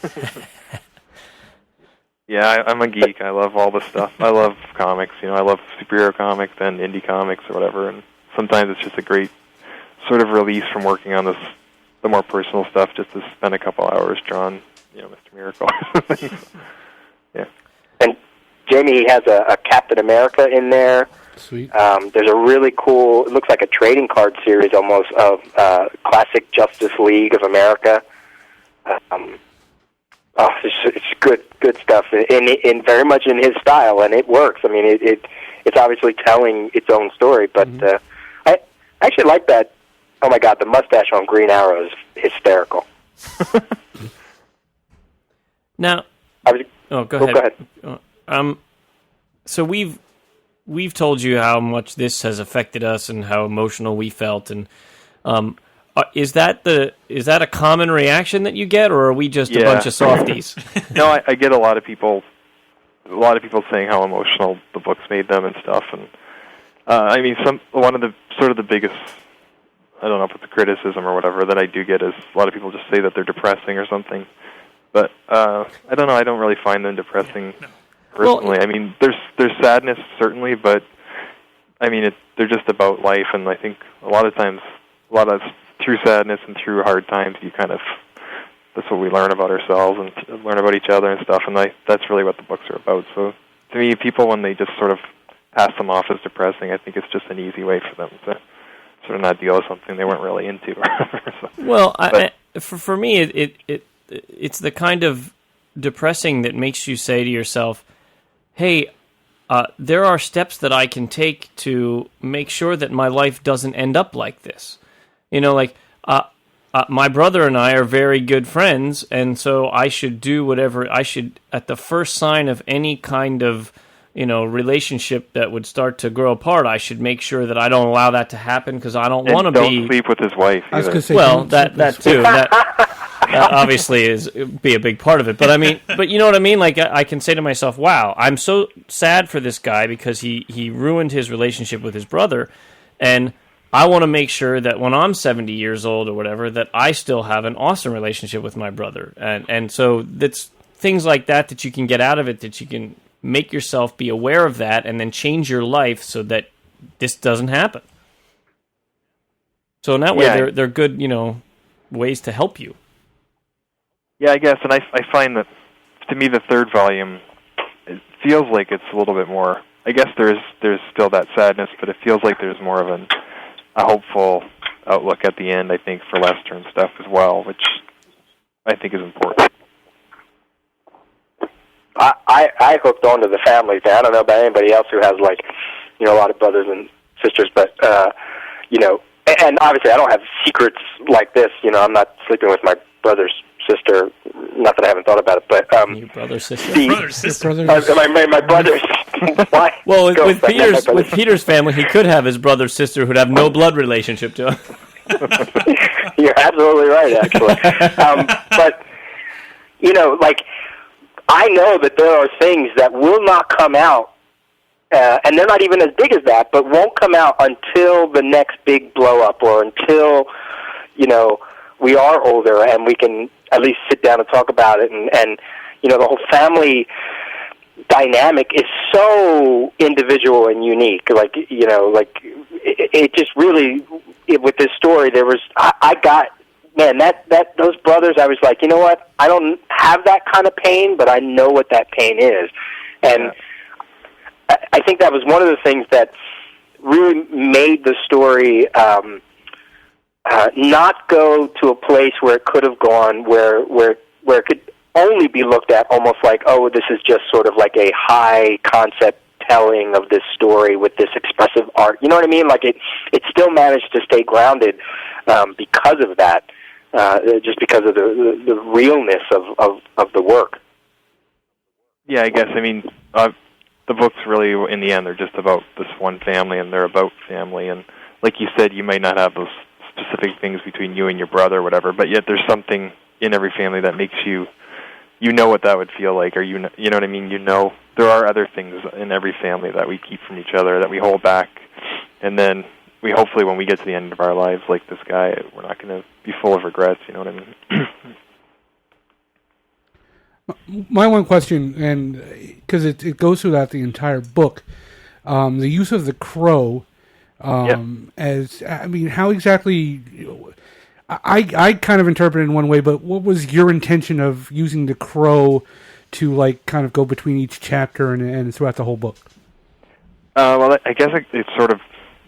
Yeah, I'm a geek. I love all this stuff. I love comics. I love superhero comics and indie comics or whatever. And sometimes it's just a great sort of release from working on the more personal stuff, just to spend a couple hours drawing, Mr. Miracle or something. Yeah. And Jamie has a Captain America in there. Sweet. There's a really cool, it looks like a trading card series almost of classic Justice League of America. It's good stuff, in very much in his style, and it works. I mean, it's obviously telling its own story, but I actually like that. Oh my God, the mustache on Green Arrow is hysterical. Now, go ahead. So we've told you how much this has affected us and how emotional we felt, and is that a common reaction that you get, or are we just a bunch of softies? No, I get a lot of people saying how emotional the books made them and stuff, and I mean, one of the biggest, I don't know if it's a criticism or whatever, that I do get is a lot of people just say that they're depressing or something, but I don't know, I don't really find them depressing personally. I mean, there's sadness certainly, but I mean, they're just about life, and I think a lot of times, through sadness and through hard times, that's what we learn about ourselves and learn about each other and stuff, and that's really what the books are about. So to me, people, when they just sort of pass them off as depressing, I think it's just an easy way for them to sort of not deal with something they weren't really into. So, well, for me, it's the kind of depressing that makes you say to yourself, hey, there are steps that I can take to make sure that my life doesn't end up like this. Like my brother and I are very good friends, and so I should do whatever I should at the first sign of any kind of relationship that would start to grow apart. I should make sure that I don't allow that to happen because I don't want to be. Don't sleep with his wife. I was going to say, that too. That obviously be a big part of it. But I mean, you know what I mean? Like I can say to myself, wow, I'm so sad for this guy because he ruined his relationship with his brother, and I want to make sure that when I'm 70 years old or whatever, that I still have an awesome relationship with my brother. And so that's things like that you can get out of it, that you can make yourself be aware of that and then change your life so that this doesn't happen. So in that way, they're good, ways to help you. Yeah, I guess, and I find that, to me, the third volume, it feels like it's a little bit more, I guess there's still that sadness, but it feels like there's more of a hopeful outlook at the end, I think, for Lester and stuff as well, which I think is important. I hooked onto the family thing. I don't know about anybody else who has, a lot of brothers and sisters, but, and obviously I don't have secrets like this. I'm not sleeping with my brother's sister. Not that I haven't thought about it, but your brother's sister. My brother's. Why? Well, with Peter's family, he could have his brother's sister who'd have no blood relationship to him. You're absolutely right, actually. But I know that there are things that will not come out, and they're not even as big as that, but won't come out until the next big blow up, or until we are older and we can at least sit down and talk about it. And the whole family dynamic is so individual and unique. It just really, with this story, there was, I got, man, those brothers, I was like, you know what? I don't have that kind of pain, but I know what that pain is. And I think that was one of the things that really made the story, not go to a place where it could have gone, where it could only be looked at almost like, oh, this is just sort of like a high concept telling of this story with this expressive art. You know what I mean? Like it still managed to stay grounded because of that, just because of the realness of the work. Yeah, I guess. I mean, the books really, in the end, they're just about this one family, and they're about family. And like you said, you might not have those specific things between you and your brother or whatever, but yet there's something in every family that makes you know what that would feel like, or you know what I mean? There are other things in every family that we keep from each other, that we hold back, and then we hopefully, when we get to the end of our lives, like this guy, we're not going to be full of regrets, you know what I mean? My one question, and because it goes throughout the entire book, the use of the crow, as, I mean, how exactly, I kind of interpret it in one way, but what was your intention of using the crow to kind of go between each chapter and throughout the whole book? Well, I guess it sort of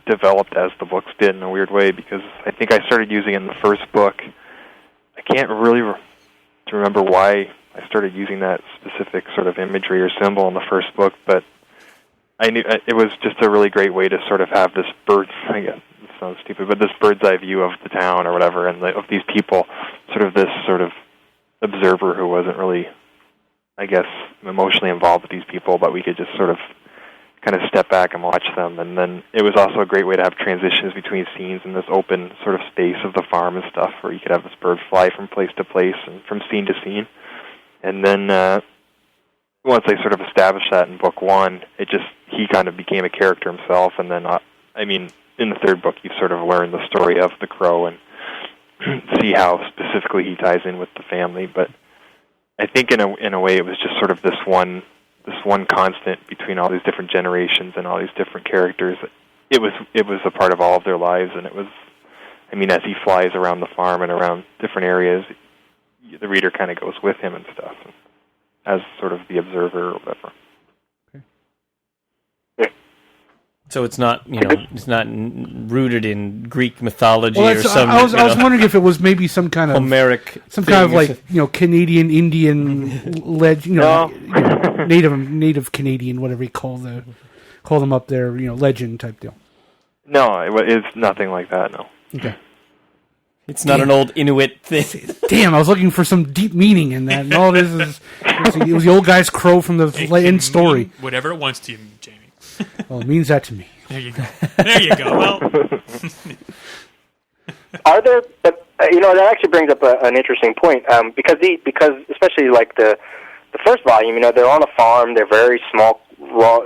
developed as the books did in a weird way, because I think I started using it in the first book. I can't really remember why I started using that specific sort of imagery or symbol in the first book, but I knew it was just a really great way to sort of have this I guess it sounds stupid, but this bird's eye view of the town or whatever, and of these people, this sort of observer who wasn't really, I guess, emotionally involved with these people, but we could just sort of kind of step back and watch them. And then it was also a great way to have transitions between scenes in this open sort of space of the farm and stuff, where you could have this bird fly from place to place and from scene to scene. And then once I sort of established that in book one, he kind of became a character himself. And then, in the third book, you sort of learn the story of the crow and see how specifically he ties in with the family. But I think in a way it was just sort of this one constant between all these different generations and all these different characters. It was a part of all of their lives, and it was, as he flies around the farm and around different areas, the reader kind of goes with him and stuff, as sort of the observer or whatever. So it's not, it's not rooted in Greek mythology Well, or some. I was wondering if it was maybe some kind of Homeric, kind of like Canadian Indian legend, native Canadian, whatever you call them up there, legend type deal. No, it's nothing like that. No. Okay. It's not an old Inuit thing. Damn, I was looking for some deep meaning in that, and all this is it was the old guy's crow from the end story. Whatever it wants to you, Jamie. Well, it means that to me. There you go. There you go. Well, are there? That actually brings up an interesting point because especially like the first volume, they're on a farm, they're very small, raw,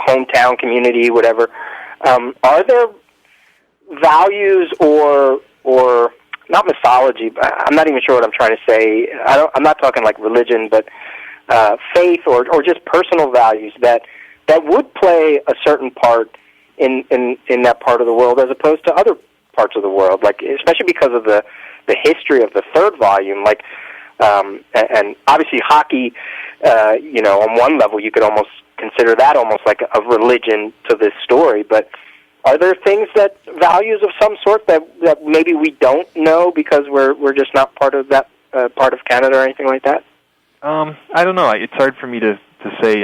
hometown community, whatever. Are there values or not mythology? I'm not even sure what I'm trying to say. I'm not talking like religion, but faith or just personal values that would play a certain part in that part of the world as opposed to other parts of the world, like especially because of the history of the third volume, like and obviously hockey, on one level you could almost consider that almost like a religion to this story, but are there things values of some sort that maybe we don't know because we're just not part of that part of Canada or anything like that? I don't know. It's hard for me to say.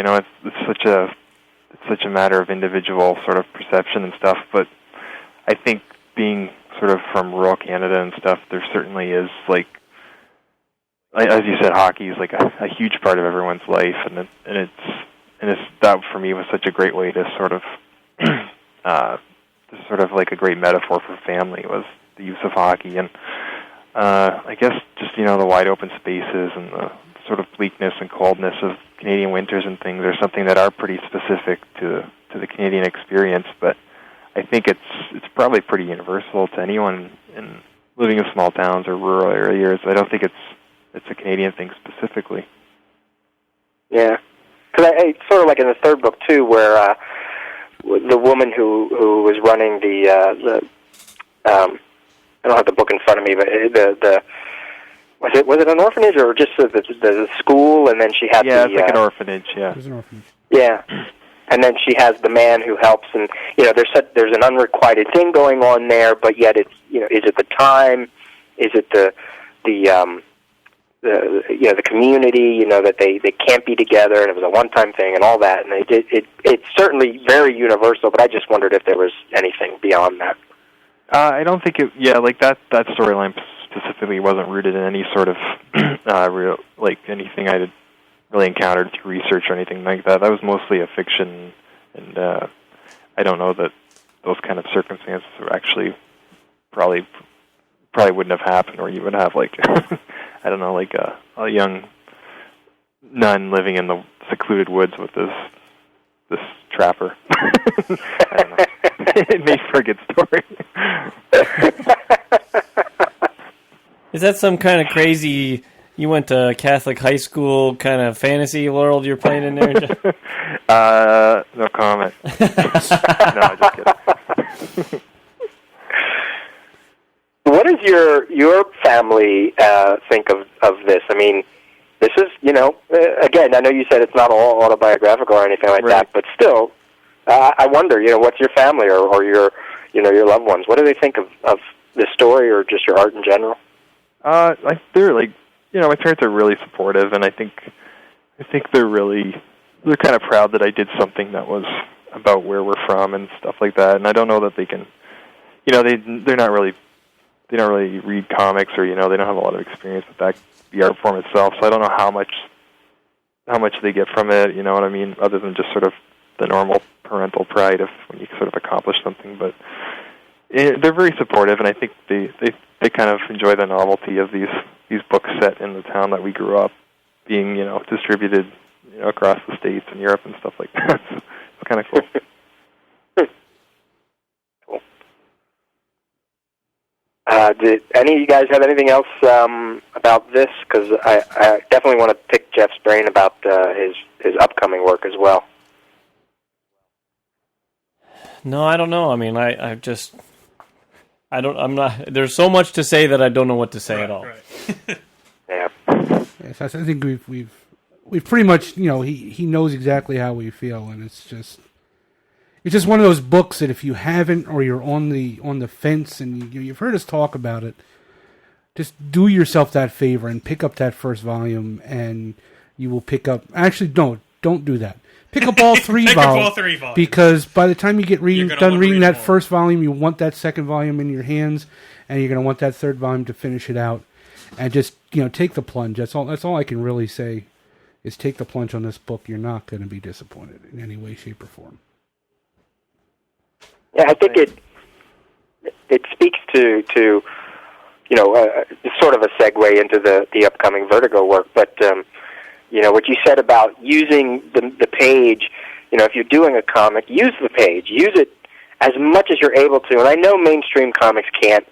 It's such a matter of individual sort of perception and stuff. But I think being sort of from rural Canada and stuff, there certainly is as you said, hockey is like a huge part of everyone's life, and it's that for me was such a great way to sort of like a great metaphor for family was the use of hockey, and I guess just the wide open spaces and the sort of bleakness and coldness of Canadian winters and things are something that are pretty specific to the Canadian experience, but I think it's probably pretty universal to anyone in living in small towns or rural areas. I don't think it's a Canadian thing specifically. Yeah, because it's sort of like in the third book too, where the woman who was running the I don't have the book in front of me, but the was it an orphanage or just the school? And then she had it's like an orphanage. Yeah, it's an orphanage. Yeah, and then she has the man who helps, and there's an unrequited thing going on there, but yet it's is it the time? Is it the community? That they can't be together, and it was a one-time thing, and all that, and it's certainly very universal. But I just wondered if there was anything beyond that. I don't think it. Yeah, like that storyline specifically wasn't rooted in any sort of real anything I had really encountered through research or anything like that. That was mostly a fiction, and I don't know that those kind of circumstances were actually probably wouldn't have happened, or you would have I don't know, a young nun living in the secluded woods with this trapper. I don't know. It makes for a good story. Is that some kind of crazy? You went to Catholic high school kind of fantasy world you're playing in there? No comment. No, just kidding. What does your family think of this? I mean, this is again, I know you said it's not all autobiographical or anything like that, but still, I wonder, what's your family or your your loved ones? What do they think of this story or just your art in general? They're my parents are really supportive, and I think they're kind of proud that I did something that was about where we're from and stuff like that. And I don't know that they can, they don't really read comics, or they don't have a lot of experience with the art form itself. So I don't know how much they get from it. You know what I mean? Other than just sort of the normal parental pride of when you sort of accomplish something, but they're very supportive, and I think they kind of enjoy the novelty of these books set in the town that we grew up, being distributed across the States and Europe and stuff like that. So it's kind of cool. Cool. Did any of you guys have anything else about this? Because I definitely want to pick Jeff's brain about his upcoming work as well. No, I don't know. I mean, I'm not. There's so much to say that I don't know what to say at all. Right. Yeah. Yes, I think we've pretty much he knows exactly how we feel, and it's just It's just one of those books that if you haven't, or you're on the fence, and you've heard us talk about it, just do yourself that favor and pick up that first volume, and you will pick up. Actually, don't do that. Pick up all three volumes. Because by the time you get done reading that first volume, you want that second volume in your hands, and you're going to want that third volume to finish it out. And just take the plunge. That's all I can really say. Is take the plunge on this book. You're not going to be disappointed in any way, shape, or form. Yeah, I think it speaks to sort of a segue into the upcoming Vertigo work. But what you said about using the page, if you're doing a comic, use the page, use it as much as you're able to. And I know mainstream comics can't.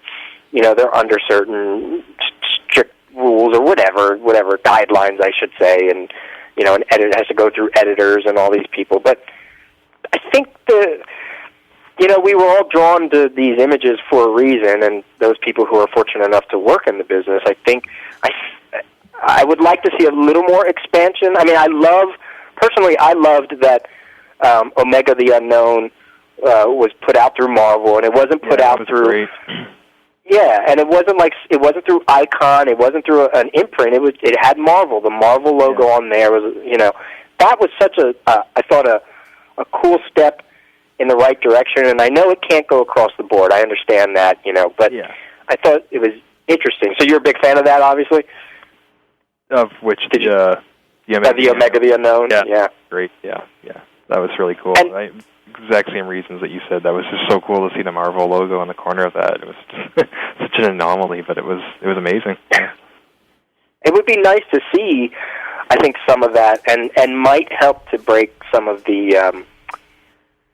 They're under certain strict rules or whatever guidelines, I should say, and an edit has to go through editors and all these people. But I think we were all drawn to these images for a reason, and those people who are fortunate enough to work in the business, I think I would like to see a little more expansion. I mean, I loved that Omega the Unknown was put out through Marvel, and it wasn't put out through. Great. Yeah, and it wasn't through Icon. It wasn't through an imprint. It had Marvel. The Marvel logo on there was that was such I thought a cool step in the right direction. And I know it can't go across the board. I understand that, but I thought it was interesting. So you're a big fan of that, obviously. Of which the Omega the Unknown. Yeah. Great. Yeah. That was really cool. And, exact same reasons that you said. That was just so cool to see the Marvel logo on the corner of that. It was such an anomaly, but it was amazing. It would be nice to see, I think, some of that, and might help to break some of the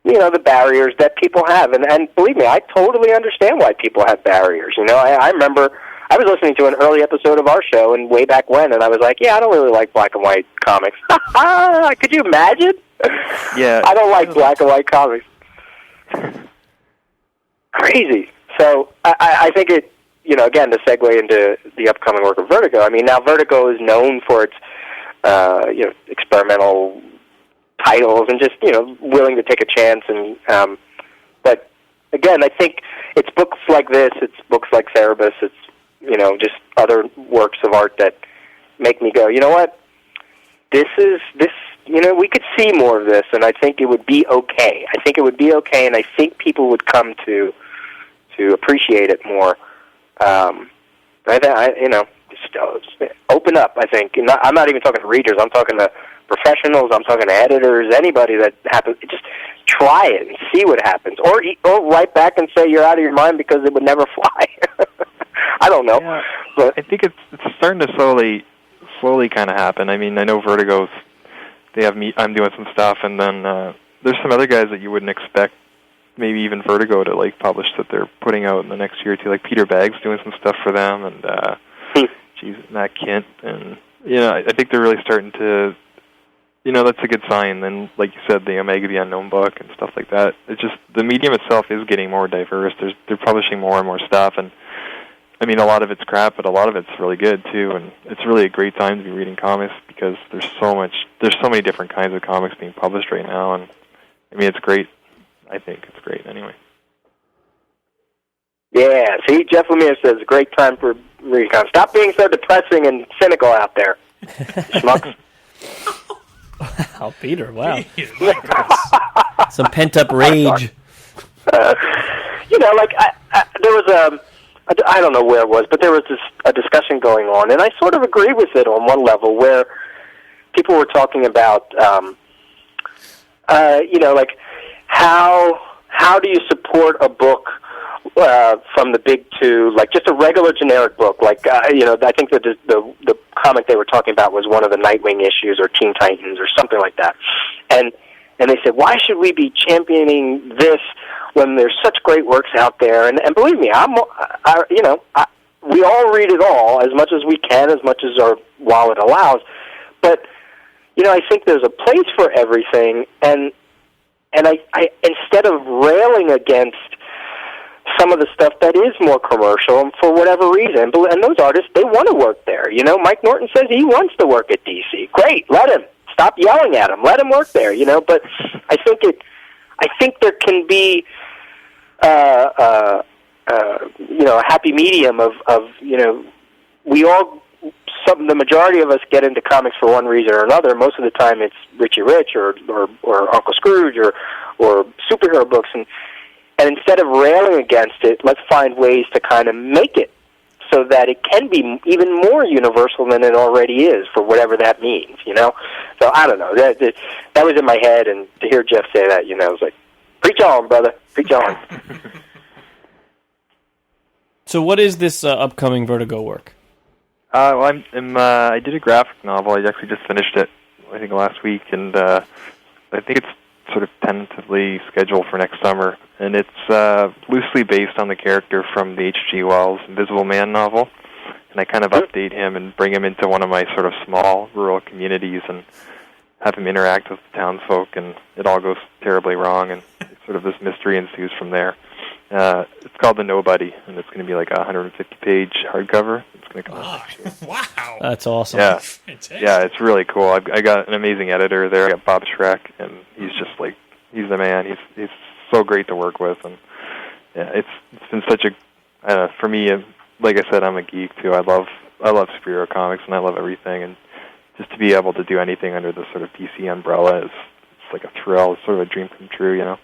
the barriers that people have. And believe me, I totally understand why people have barriers. I remember I was listening to an early episode of our show, and way back when, and I was like, I don't really like black and white comics. Could you imagine? Yeah. I don't like black and white comics. Crazy. So I think it, again, to segue into the upcoming work of Vertigo, I mean, now Vertigo is known for its, experimental titles and just, willing to take a chance. And but, again, I think it's books like this, it's books like Cerebus, it's, just other works of art that make me go, you know what? This, we could see more of this, and I think it would be okay. I think it would be okay, and I think people would come to appreciate it more. Just open up, I think. I'm not even talking to readers. I'm talking to professionals. I'm talking to editors, anybody that happens. Just try it and see what happens. Or write back and say you're out of your mind because it would never fly. I don't know. Yeah, but I think it's starting to slowly kind of happen. I mean, I know Vertigo's, they have me, I'm doing some stuff, and then there's some other guys that you wouldn't expect, maybe even Vertigo to publish that they're putting out in the next year or two. Like Peter Bagg's doing some stuff for them, and Matt Kint, and I think they're really starting to, that's a good sign. And like you said, the Omega the Unknown book and stuff like that. It's just the medium itself is getting more diverse. They're publishing more and more stuff, and I mean, a lot of it's crap, but a lot of it's really good too, and it's really a great time to be reading comics because there's so many different kinds of comics being published right now, and I mean, it's great. I think it's great anyway. Yeah, see, Jeff Lemire says, great time for reading comics. Stop being so depressing and cynical out there, schmucks. Wow, Peter, wow. Some pent-up rage. There was I don't know where it was, but there was a discussion going on, and I sort of agree with it on one level, where people were talking about, how do you support a book from the big two, like just a regular generic book, I think the comic they were talking about was one of the Nightwing issues or Teen Titans or something like that, and they said, why should we be championing this when there's such great works out there? And believe me, we all read it all as much as we can, as much as our wallet allows. But I think there's a place for everything, and I instead of railing against some of the stuff that is more commercial for whatever reason, and those artists, they want to work there. Mike Norton says he wants to work at DC. Great, let him. Stop yelling at him. Let him work there. But I think I think there can be, a happy medium of the majority of us get into comics for one reason or another. Most of the time it's Richie Rich or Uncle Scrooge or superhero books, and instead of railing against it, let's find ways to kind of make it so that it can be even more universal than it already is, for whatever that means, So I don't know. That was in my head, and to hear Jeff say that, I was like, preach on, brother. Preach on. So what is this upcoming Vertigo work? Well, I did a graphic novel. I actually just finished it, I think, last week, and I think it's sort of tentatively scheduled for next summer. And it's loosely based on the character from the H.G. Wells Invisible Man novel. And I kind of update him and bring him into one of my sort of small rural communities and have him interact with the townsfolk, and it all goes terribly wrong, and sort of this mystery ensues from there. It's called The Nobody, and it's going to be like a 150-page hardcover. It's going to come out next year. Wow. That's awesome. Yeah. Fantastic. Yeah, it's really cool. I got an amazing editor there. I got Bob Schreck, and he's just like, he's the man. He's so great to work with, and yeah, it's been such a, for me, like I said, I'm a geek too. I love superhero comics, and I love everything, and just to be able to do anything under the sort of DC umbrella it's like a thrill. It's sort of a dream come true,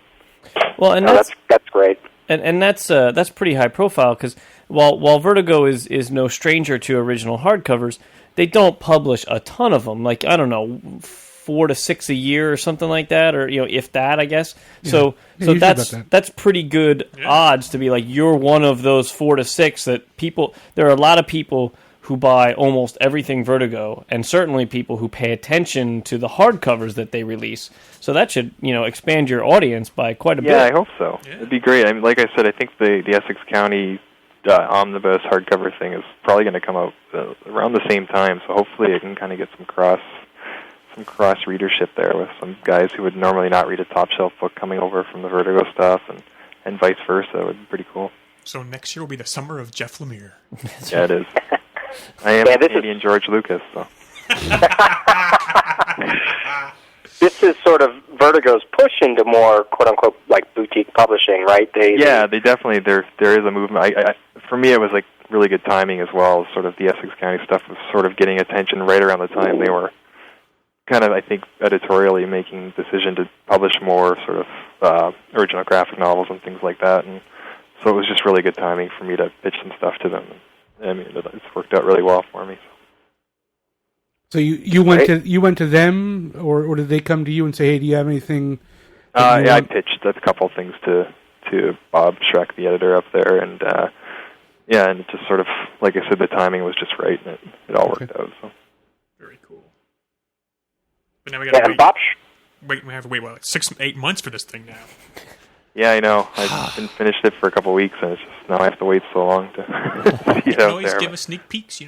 Well, and that's great. And that's pretty high profile, because while Vertigo is no stranger to original hardcovers, they don't publish a ton of them. Like, I don't know, 4 to 6 a year or something like that, or if that, I guess. Yeah. So that's pretty good Yeah. odds to be like you're one of those 4 to 6 that people. There are a lot of people who buy almost everything Vertigo, and certainly people who pay attention to the hardcovers that they release. So that should, expand your audience by quite a bit. Yeah, I hope so. Yeah. It'd be great. I mean, like I said, I think the Essex County omnibus hardcover thing is probably going to come out around the same time. So hopefully, I can kind of get some cross readership there with some guys who would normally not read a top shelf book coming over from the Vertigo stuff, and vice versa. It would be pretty cool. So next year will be the summer of Jeff Lemire. Yeah, it is. I am Canadian George Lucas, so. This is sort of Vertigo's push into more quote-unquote like boutique publishing, right? They definitely there is a movement. For me, it was like really good timing as well. Sort of the Essex County stuff was sort of getting attention right around the time they were kind of, I think, editorially making the decision to publish more sort of original graphic novels and things like that. And so it was just really good timing for me to pitch some stuff to them. I mean, it's worked out really well for me. So you went to them, or did they come to you and say, "Hey, do you have anything?" I pitched a couple of things to Bob Schreck, the editor up there, and and it just sort of, like I said, the timing was just right, and it all worked out. So Very cool. But now we got to wait. We have to wait, like 6-8 months for this thing now. Yeah, I know. I've been finished it for a couple of weeks, and it's just now I have to wait so long to see it You out always there. give us sneak peeks,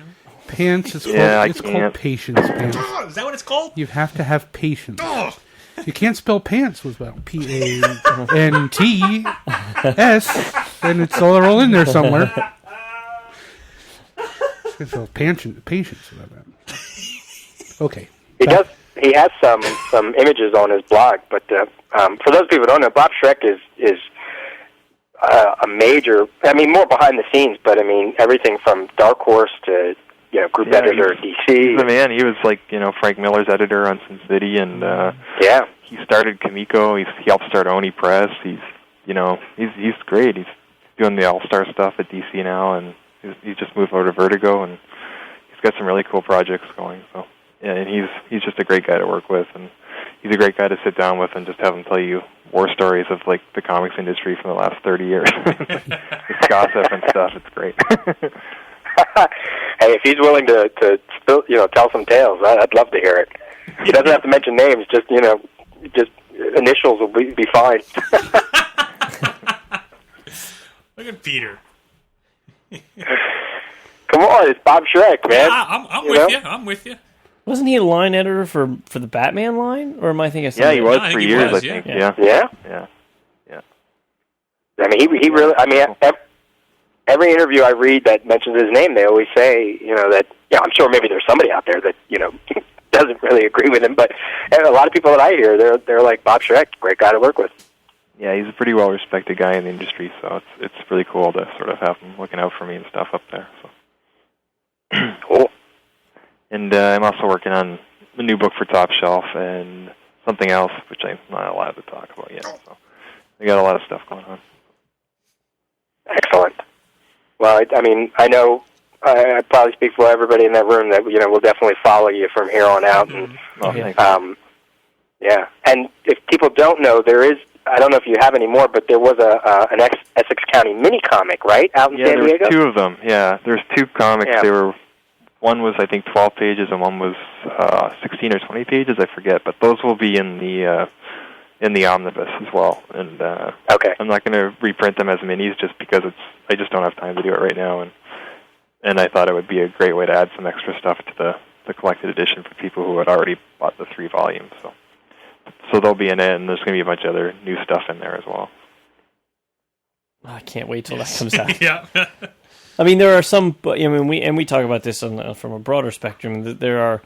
Pants is called, it's called patience, Pants. Oh, is that what it's called? You have to have patience. Oh. You can't spell pants without P-A-N-T-S, and it's all in there somewhere. So patience. Okay. He has some images on his blog, but for those people who don't know, Bob Schreck is a major. I mean, more behind the scenes, but I mean everything from Dark Horse to group editor at DC. He's the man. He was like Frank Miller's editor on Sin City, and he started Kamiko. He helped start Oni Press. He's great. He's doing the All-Star stuff at DC now, and he's just moved over to Vertigo, and he's got some really cool projects going. So. Yeah, and he's just a great guy to work with, and he's a great guy to sit down with and just have him tell you war stories of like the comics industry from the last 30 years. It's gossip and stuff. It's great. Hey, if he's willing to tell some tales, I'd love to hear it. He doesn't have to mention names. Just initials will be fine. Look at Peter. Come on, it's Bob Schreck, man. Yeah, I'm with you. I'm with you. Wasn't he a line editor for the Batman line, or am I thinking of something? Yeah, he was I for think he years. was, I think. Yeah. Yeah. I mean, he really. I mean, every interview I read that mentions his name, they always say, that. Yeah, I'm sure maybe there's somebody out there that doesn't really agree with him, but a lot of people that I hear, they're like Bob Schreck, great guy to work with. Yeah, he's a pretty well-respected guy in the industry, so it's really cool to sort of have him looking out for me and stuff up there. So. Cool. And I'm also working on a new book for Top Shelf and something else, which I'm not allowed to talk about yet. So we got a lot of stuff going on. Excellent. Well, I mean, I know I probably speak for everybody in that room that we'll definitely follow you from here on out. And, yeah. And if people don't know, there is, I don't know if you have any more, but there was an Essex County mini comic, right, out in San Diego? Yeah, there's two of them. Yeah, there's two comics. Yeah. One was, I think, 12 pages, and one was 16 or 20 pages. I forget, but those will be in the omnibus as well. And okay. I'm not going to reprint them as minis just because I just don't have time to do it right now. And I thought it would be a great way to add some extra stuff to the collected edition for people who had already bought the 3 volumes. So they'll be in it, and there's going to be a bunch of other new stuff in there as well. I can't wait till that comes out. Yeah. I mean, there are some. I mean, we talk about this from a broader spectrum. There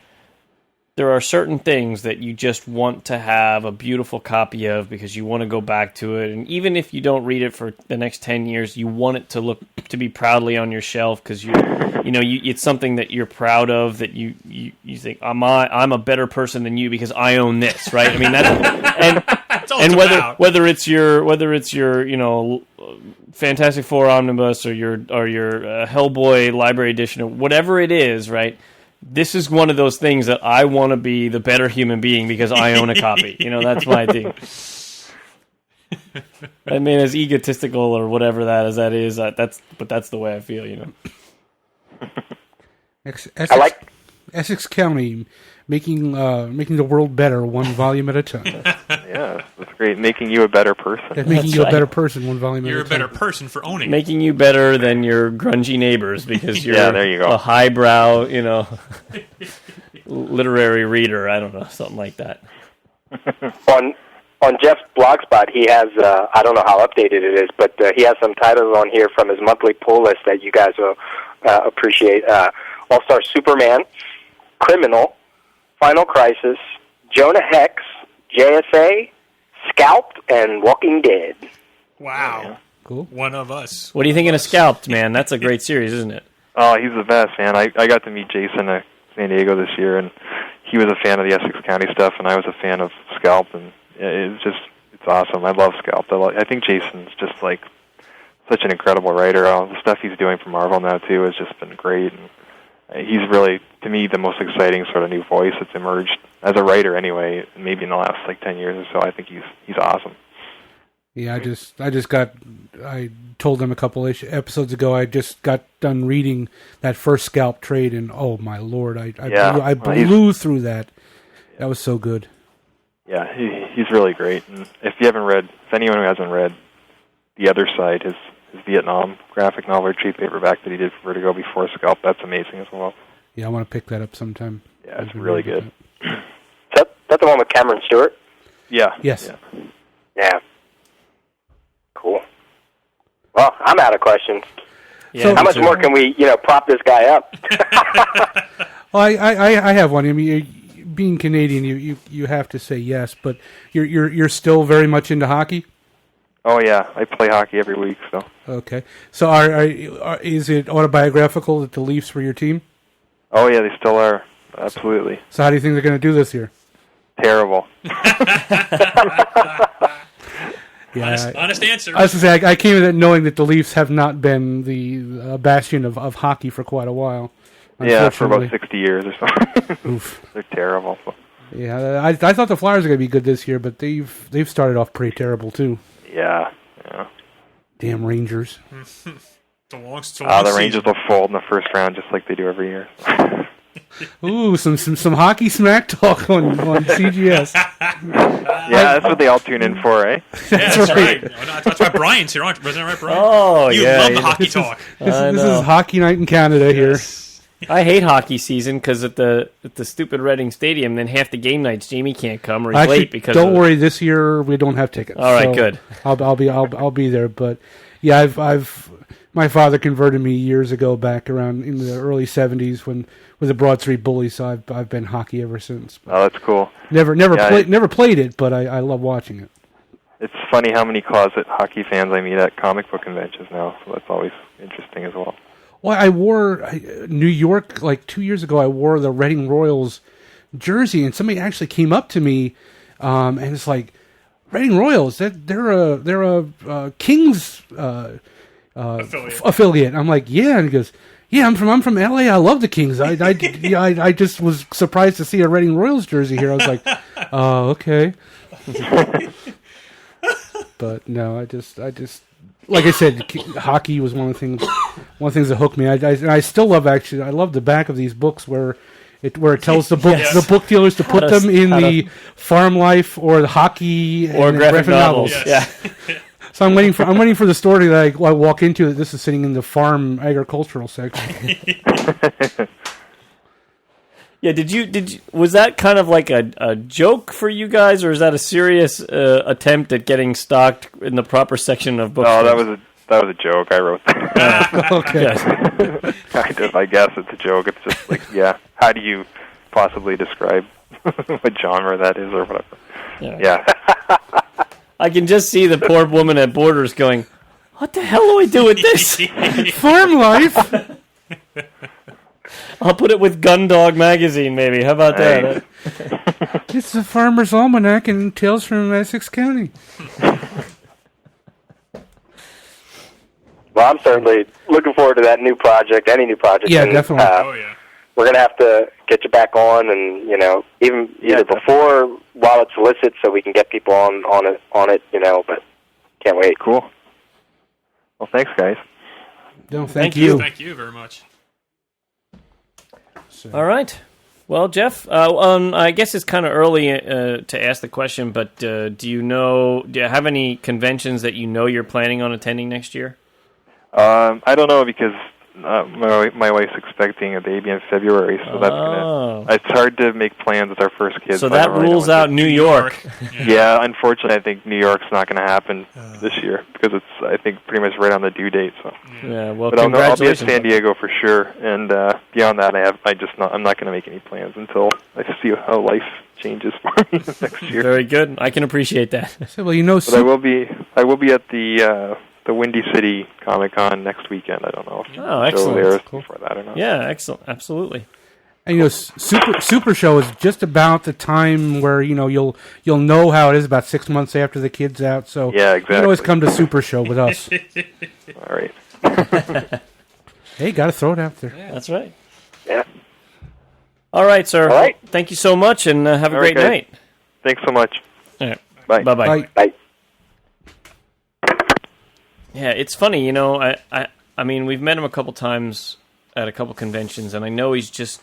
are certain things that you just want to have a beautiful copy of because you want to go back to it, and even if you don't read it for the next 10 years, you want it to be proudly on your shelf because it's something that you're proud of. That you think I'm a better person than you because I own this, right? I mean and whether it's your Fantastic Four omnibus or your Hellboy library edition or whatever it is, right? This is one of those things that I want to be the better human being because I own a copy. That's my thing. I mean, as egotistical or whatever that is, that's the way I feel. Essex County making the world better, one volume at a time. Yeah, that's great. Making you a better person. Making you a better person, one volume at a time. You're a better person for owning it. Making you better than your grungy neighbors because you're there you go. a highbrow, literary reader. I don't know, something like that. On Jeff's blogspot, he has, I don't know how updated it is, but he has some titles on here from his monthly pull list that you guys will appreciate. All-Star Superman, Criminal, Final Crisis, Jonah Hex, JSA, Scalped, and Walking Dead. Wow. Yeah. Cool. One of us. What are you thinking of Scalped, man? That's a great series, isn't it? Oh, he's the best, man. I got to meet Jason at San Diego this year, and he was a fan of the Essex County stuff, and I was a fan of Scalped, and it's awesome. I love Scalped. I think Jason's just like such an incredible writer. All the stuff he's doing for Marvel now too has just been great. And he's really, to me, the most exciting sort of new voice that's emerged as a writer anyway, maybe in the last 10 years or so. I think he's awesome. Yeah, I told them a couple episodes ago, I just got done reading that first Scalp trade, and oh my lord, I blew through that. That was so good. Yeah, he's really great. And if anyone who hasn't read The Other Side, his Vietnam graphic novel or trade paperback that he did for Vertigo before Scalp, that's amazing as well. Yeah, I want to pick that up sometime. Yeah, it's really good. Is that the one with Cameron Stewart? Yeah. Yes. Yeah. Cool. Well, I'm out of questions. Yeah, so how much more can we, prop this guy up? Well, I have one. I mean, being Canadian, you have to say yes, but you're still very much into hockey. Oh yeah, I play hockey every week. So okay. So is it autobiographical that the Leafs were your team? Oh yeah, they still are. Absolutely. So how do you think they're going to do this year? Terrible. Yeah, honest answer. I was going to say, I came in it knowing that the Leafs have not been the bastion of hockey for quite a while. Yeah, for about 60 years or so. Oof. They're terrible. Yeah, I thought the Flyers were going to be good this year, but they've started off pretty terrible too. Yeah. Damn Rangers. The Rangers will fold in the first round just like they do every year. Ooh, some hockey smack talk on CGS. Yeah, that's what they all tune in for, eh? That's right. That's why Brian's here, wasn't that right, Brian? Oh, you love the hockey talk. This is hockey night in Canada here. I hate hockey season because at the stupid Reading Stadium, then half the game nights Jamie can't come or he's late because. Don't worry, this year we don't have tickets. All right, good. I'll be there, but yeah, I've my father converted me years ago, back around in the early '70s when with the Broad Street Bullies. So I've been hockey ever since. Oh, that's cool. Never played it, but I love watching it. It's funny how many closet hockey fans I meet at comic book conventions now, so that's always interesting as well. Well, I wore New York like 2 years ago. I wore the Reading Royals jersey, and somebody actually came up to me, and it's like, Reading Royals, they're a Kings affiliate. I'm like, yeah, and he goes, yeah, I'm from LA. I love the Kings. I just was surprised to see a Reading Royals jersey here. I was like, oh, okay. But no, I just like I said, hockey was one of the things that hooked me. I still love, actually. I love the back of these books where it tells the book dealers to put them in the farm life or the hockey or graphic novels. Yes. Yeah. So I'm waiting for the store that I walk into that this is sitting in the farm agricultural section. Yeah, did you was that kind of like a joke for you guys, or is that a serious attempt at getting stocked in the proper section of books? No, that was a joke. I wrote that. Okay. Kind of, I guess it's a joke. It's just like, yeah, how do you possibly describe what genre that is or whatever? Yeah. I can just see the poor woman at Borders going, what the hell do I do with this? Farm life. I'll put it with Gundog magazine, maybe. How about that? It's the Farmer's Almanac and Tales from Essex County. Well, I'm certainly looking forward to that new project, any new project. Yeah, and, definitely. We're going to have to get you back on, and either before, while it solicits, so we can get people on it. But can't wait. Cool. Well, thanks, guys. No, thank you. Thank you very much. So. All right. Well, Jeff, I guess it's kind of early to ask the question, but do you have any conventions that you're planning on attending next year? I don't know, because my wife's expecting a baby in February, so it's hard to make plans with our first kid. So that rules out New York. Yeah, unfortunately, I think New York's not going to happen this year, because it's, I think, pretty much right on the due date. So. Yeah, well, but I'll be at congratulations. San Diego for sure, and beyond that, I'm not going to make any plans until I see how life changes for me next year. Very good. I can appreciate that. So, well, but I will be at the Windy City Comic-Con next weekend. I don't know if excellent. there Cool. for that or not. Yeah, excellent. Absolutely. And Super Show is just about the time where you'll know how it is about 6 months after the kid's out. So yeah, exactly. You can always come to Super Show with us. All right. Hey, got to throw it out there. Yeah. That's right. Yeah. All right, sir. All right. Thank you so much, and have a great night. Thanks so much. All right. Bye. Bye-bye. Bye. Yeah, it's funny, I mean, we've met him a couple times at a couple conventions, and I know he's just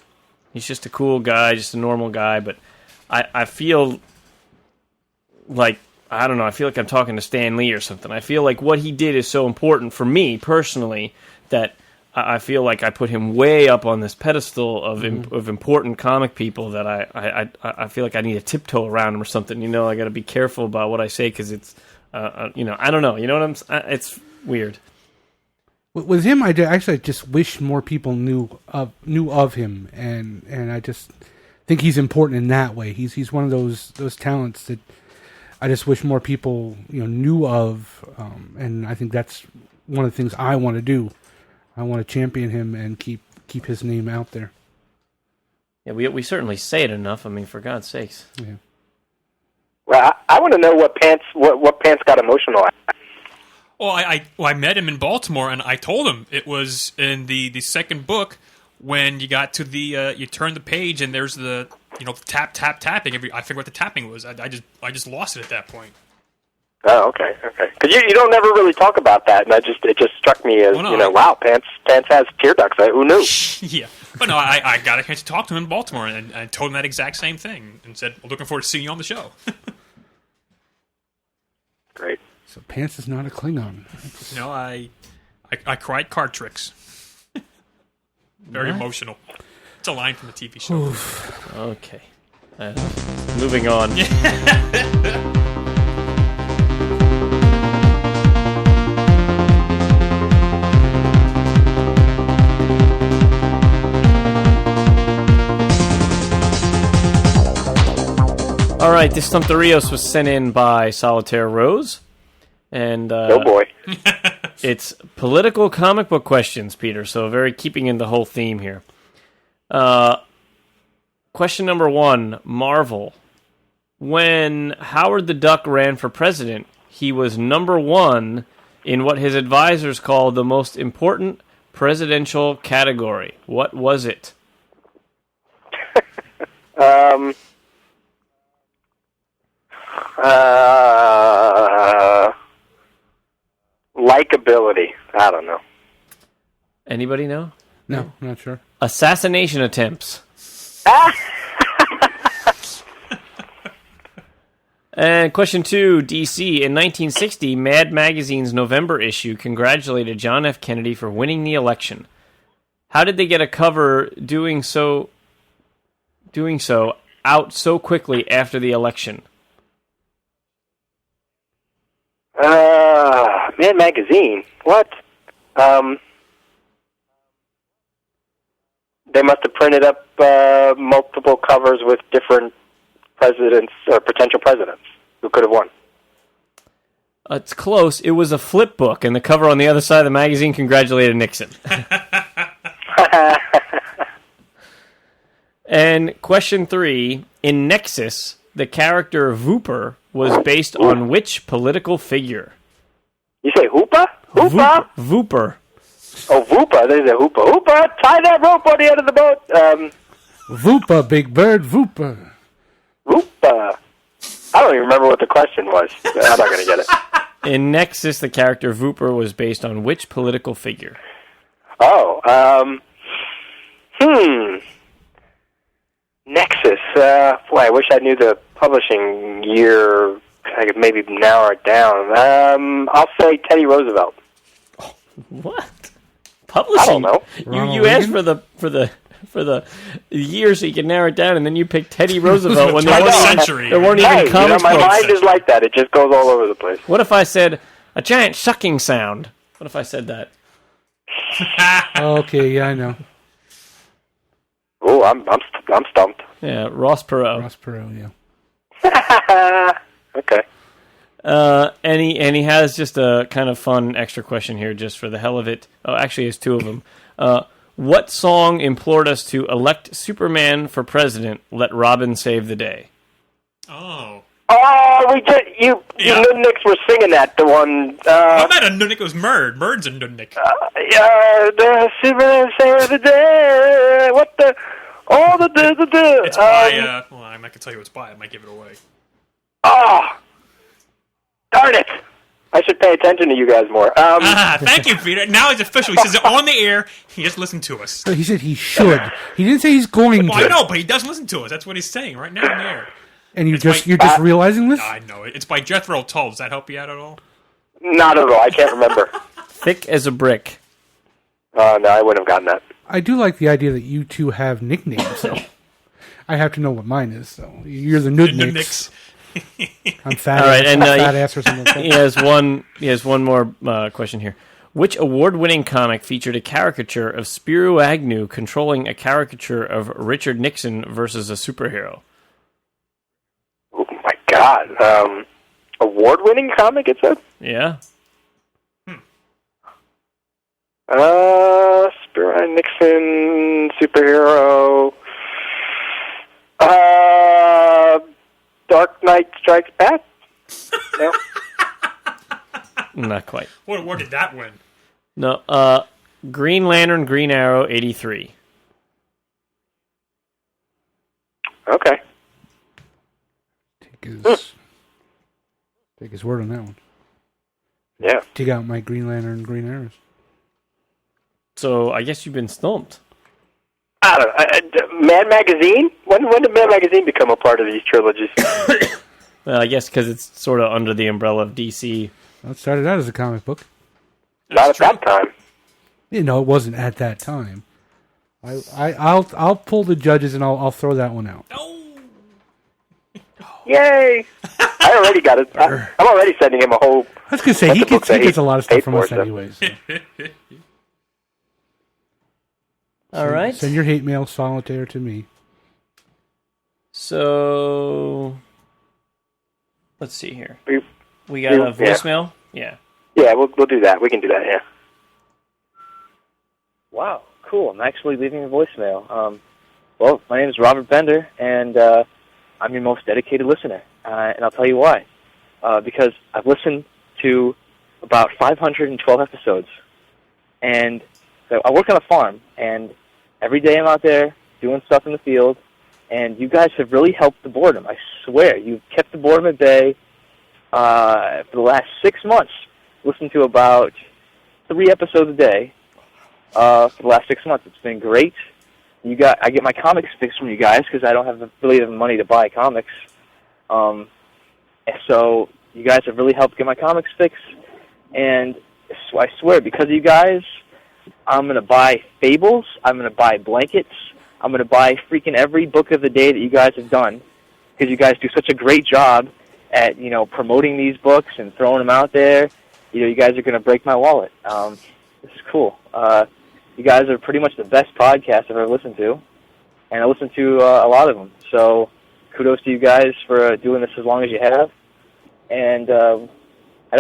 a cool guy, just a normal guy, but I feel like, I don't know, I feel like I'm talking to Stan Lee or something. I feel like what he did is so important for me personally that I feel like I put him way up on this pedestal of important comic people that I feel like I need to tiptoe around him or something. I got to be careful about what I say because it's, I don't know. You know what it's weird. With him, I just wish more people knew of him, and I just think he's important in that way. He's one of those talents that I just wish more people knew of, and I think that's one of the things I want to do. I want to champion him and keep his name out there. Yeah, we certainly say it enough. I mean, for God's sakes. Yeah. Well, I want to know what Pants got emotional at. Well, I met him in Baltimore, and I told him it was in the second book when you got to the you turn the page and there's the tapping. I forget what the tapping was. I just lost it at that point. Oh, okay. Because you don't ever really talk about that, and it just struck me as wow, Pants has tear ducts. Who knew? Yeah, but no, I got a chance to talk to him in Baltimore, and I told him that exact same thing, and said, "I'm looking forward to seeing you on the show." Great. So Pants is not a Klingon. No, I cried card tricks. Very emotional. It's a line from the TV show. Oof. Okay. Moving on. All right, this Stump the Rios was sent in by Solitaire Rose. And oh boy. It's political comic book questions, Peter, so very keeping in the whole theme here. Question number 1, Marvel. When Howard the Duck ran for president, he was number 1 in what his advisors called the most important presidential category. What was it? Likability. I don't know. Anybody know? No, not sure. Assassination attempts. And question 2, DC. In 1960, Mad Magazine's November issue congratulated John F. Kennedy for winning the election. How did they get a cover doing so out so quickly after the election? Mad Magazine. What? They must have printed up multiple covers with different presidents or potential presidents who could have won. It's close. It was a flip book, and the cover on the other side of the magazine congratulated Nixon. And question 3, in Nexus, the character Vooper was based on which political figure? You say Hoopa? Hoopa? Vooper. Oh, Voopa. There's a Hoopa. Hoopa, tie that rope on the end of the boat. Voopa, big bird, Voopa. Voopa. I don't even remember what the question was. I'm not going to get it. In Nexus, the character Vooper was based on which political figure? Oh, Nexus. Boy, I wish I knew the publishing year. I could maybe narrow it down. I'll say Teddy Roosevelt. What? Publishing? I don't know. You asked for the year so you can narrow it down, and then you picked Teddy Roosevelt when there weren't even comic my books. mind is like that. It just goes all over the place. What if I said a giant sucking sound? What if I said that? Okay, yeah, I know. Oh, I'm stumped. Yeah, Ross Perot. Ross Perot, yeah. Okay. And he has just a kind of fun extra question here, just for the hell of it. Oh, actually, it's 2 of them. What song implored us to elect Superman for president? Let Robin save the day. Oh. Oh, you Nudniks were singing that. The one. I'm not a Nudnik. It was Murd. Murd's a Nudnik. The Superman save the day. What the? All the. It's by. Well, I'm not gonna tell you what it's by. I might give it away. Oh, darn it! I should pay attention to you guys more. Thank you, Peter. Now it's official. He says it on the air. He just listened to us. He said he should. He didn't say he's going to. I know, but he does listen to us. That's what he's saying right now on the air. And you're just realizing this? I know it. It's by Jethro Tull. Does that help you out at all? Not at all. I can't remember. Thick as a brick. No, I wouldn't have gotten that. I do like the idea that you two have nicknames, so I have to know what mine is. So you're the Nudniks. I'm fat. All right, and fat ass or something. Like that. He has one more question here. Which award-winning comic featured a caricature of Spiro Agnew controlling a caricature of Richard Nixon versus a superhero? Oh my God! Award-winning comic, it said. Yeah. Spiro Nixon superhero. Dark Knight Strikes Back? No. Not quite. What award did that win? No. Green Lantern, Green Arrow, 83. Okay. Take his word on that one. Yeah. Dig out my Green Lantern and Green Arrows. So I guess you've been stumped. I don't know. Mad Magazine? When did Mad Magazine become a part of these trilogies? Well, I guess because it's sort of under the umbrella of DC. Well, it started out as a comic book. Not at that time. You know, it wasn't at that time. I'll pull the judges and I'll throw that one out. Oh. Yay! I already got it. I'm already sending him a whole. I was gonna say he gets a lot of stuff from us anyways. So. All right. Send your hate mail solitaire to me. So let's see here. We got a voicemail. Yeah. Yeah, we'll do that. We can do that, yeah. Wow, cool. I'm actually leaving a voicemail. Well, my name is Robert Bender, and I'm your most dedicated listener. And I'll tell you why. Because I've listened to about 512 episodes. And so I work on a farm, and every day I'm out there doing stuff in the field, and you guys have really helped the boredom. I swear, you've kept the boredom at bay for the last 6 months. Listened to about 3 episodes a day for the last 6 months. It's been great. I get my comics fixed from you guys because I don't have really the money to buy comics. So you guys have really helped get my comics fixed. And I swear, because of you guys, I'm going to buy Fables. I'm going to buy blankets. I'm going to buy freaking every book of the day that you guys have done because you guys do such a great job at, promoting these books and throwing them out there. You guys are going to break my wallet. This is cool. You guys are pretty much the best podcast I've ever listened to, and I listen to a lot of them. So kudos to you guys for doing this as long as you have. And I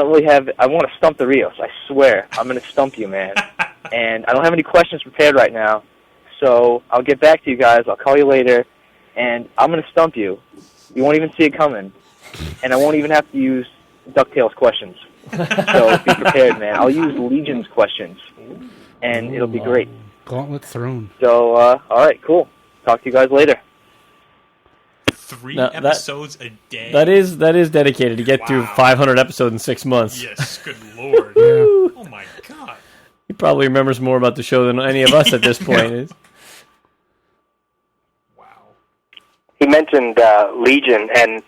want to stump the Rios. I swear, I'm going to stump you, man. And I don't have any questions prepared right now, so I'll get back to you guys. I'll call you later, and I'm going to stump you. You won't even see it coming, and I won't even have to use DuckTales questions. So be prepared, man. I'll use Legion's questions, and it'll be great. Gauntlet thrown. So, all right, cool. Talk to you guys later. 3 episodes a day. That is dedicated to get through 500 episodes in 6 months. Yes, good lord. Yeah. Oh my god. He probably remembers more about the show than any of us at this point. Wow. He mentioned Legion, and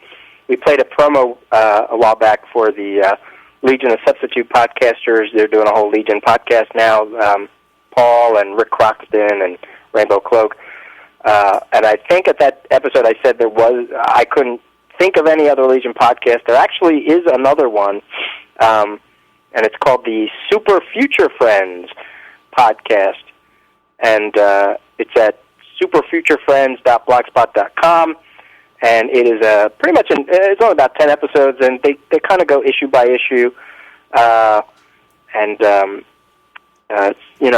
we played a promo a while back for the Legion of Substitute Podcasters. They're doing a whole Legion podcast now. Paul and Rick Croxton and Rainbow Cloak. And I think at that episode I said I couldn't think of any other Legion podcast. There actually is another one, and it's called the Super Future Friends podcast. And it's at superfuturefriends.blogspot.com. And it is pretty much, it's only about 10 episodes, and they kind of go issue by issue.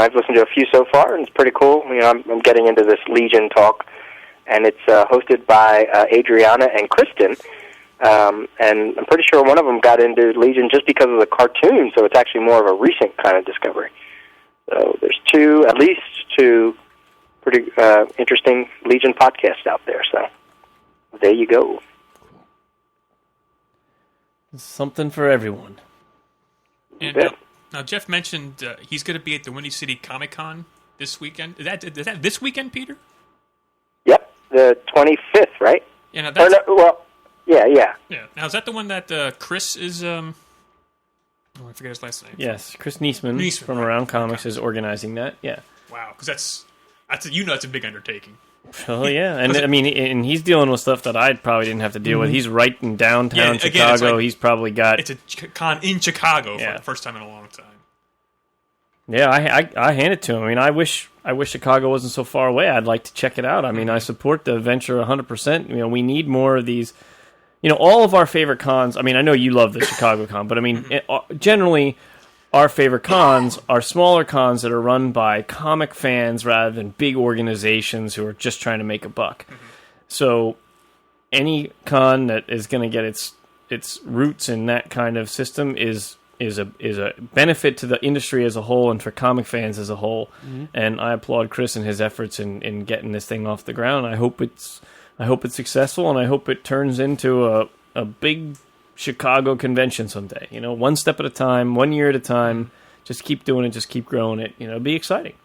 I've listened to a few so far, and it's pretty cool. I'm getting into this Legion talk, and it's hosted by Adriana and Kristen, and I'm pretty sure one of them got into Legion just because of the cartoon, so it's actually more of a recent kind of discovery. So there's at least two pretty interesting Legion podcasts out there, so there you go. Something for everyone. And now Jeff mentioned he's going to be at the Windy City Comic Con this weekend. Is that this weekend, Peter? Yep, the 25th, right? Yeah. Yeah. Yeah. Now is that the one that Chris is? I forget his last name. Yes, Chris Niesman from Around Comics is organizing that. Yeah. Wow, because that's a big undertaking. Oh yeah, and he's dealing with stuff that I probably didn't have to deal with. He's right in downtown Chicago. He's probably got it's a con in Chicago for the first time in a long time. Yeah, I hand it to him. I mean, I wish Chicago wasn't so far away. I'd like to check it out. I mean, I support the venture 100%. We need more of these. All of our favorite cons. I mean, I know you love the Chicago con, but I mean, generally, our favorite cons are smaller cons that are run by comic fans rather than big organizations who are just trying to make a buck. Mm-hmm. So any con that is going to get its roots in that kind of system is a benefit to the industry as a whole and for comic fans as a whole. Mm-hmm. And I applaud Chris and his efforts in getting this thing off the ground. I hope it's successful, and I hope it turns into a big Chicago convention someday. One step at a time, 1 year at a time. Just keep doing it. Just keep growing it. It'll be exciting.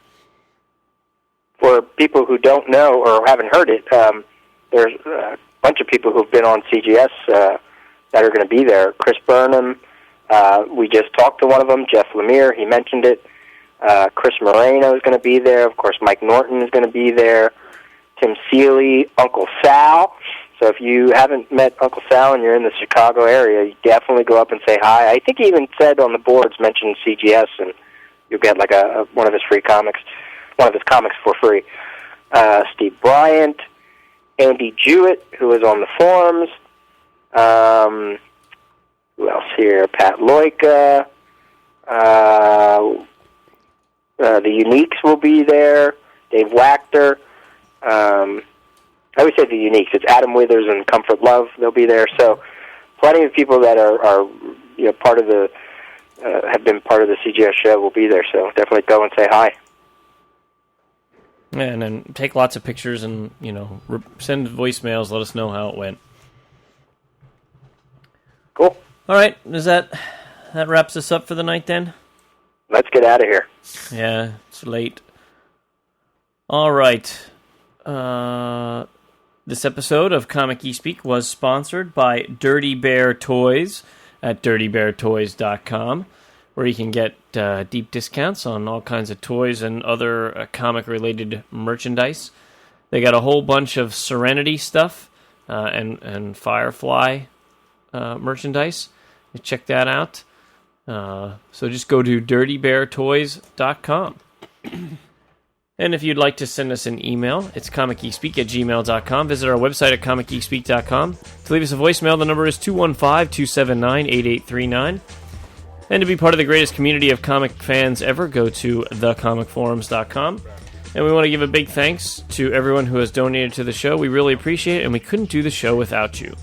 For people who don't know or haven't heard it, there's a bunch of people who've been on CGS that are going to be there. Chris Burnham, we just talked to one of them, Jeff Lemire. He mentioned it. Chris Moreno is going to be there. Of course, Mike Norton is going to be there. Tim Seeley, Uncle Sal. So if you haven't met Uncle Sal and you're in the Chicago area, you definitely go up and say hi. I think he even said on the boards, mention CGS, and you'll get like one of his comics for free. Steve Bryant, Andy Jewett, who is on the forums. Who else? here. Pat Loika. The Uniques will be there. Dave Wachter. I always say the Uniques. It's Adam Withers and Comfort Love. They'll be there. So plenty of people that are part of the have been part of the CGS show will be there. So definitely go and say hi. Yeah, and then take lots of pictures and send voicemails. Let us know how it went. Cool. All right, that wraps us up for the night then? Let's get out of here. Yeah, it's late. All right. This episode of Comic Geek Speak was sponsored by Dirty Bear Toys at dirtybeartoys.com, where you can get deep discounts on all kinds of toys and other comic-related merchandise. They got a whole bunch of Serenity stuff and Firefly merchandise. You check that out. So just go to dirtybeartoys.com. And if you'd like to send us an email, it's comicgeekspeak@gmail.com. Visit our website at comicgeekspeak.com. To leave us a voicemail, the number is 215-279-8839. And to be part of the greatest community of comic fans ever, go to thecomicforums.com. And we want to give a big thanks to everyone who has donated to the show. We really appreciate it, and we couldn't do the show without you.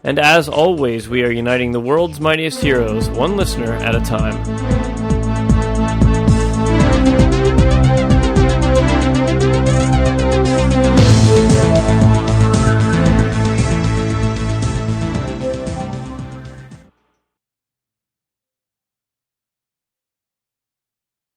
And as always, we are uniting the world's mightiest heroes, one listener at a time.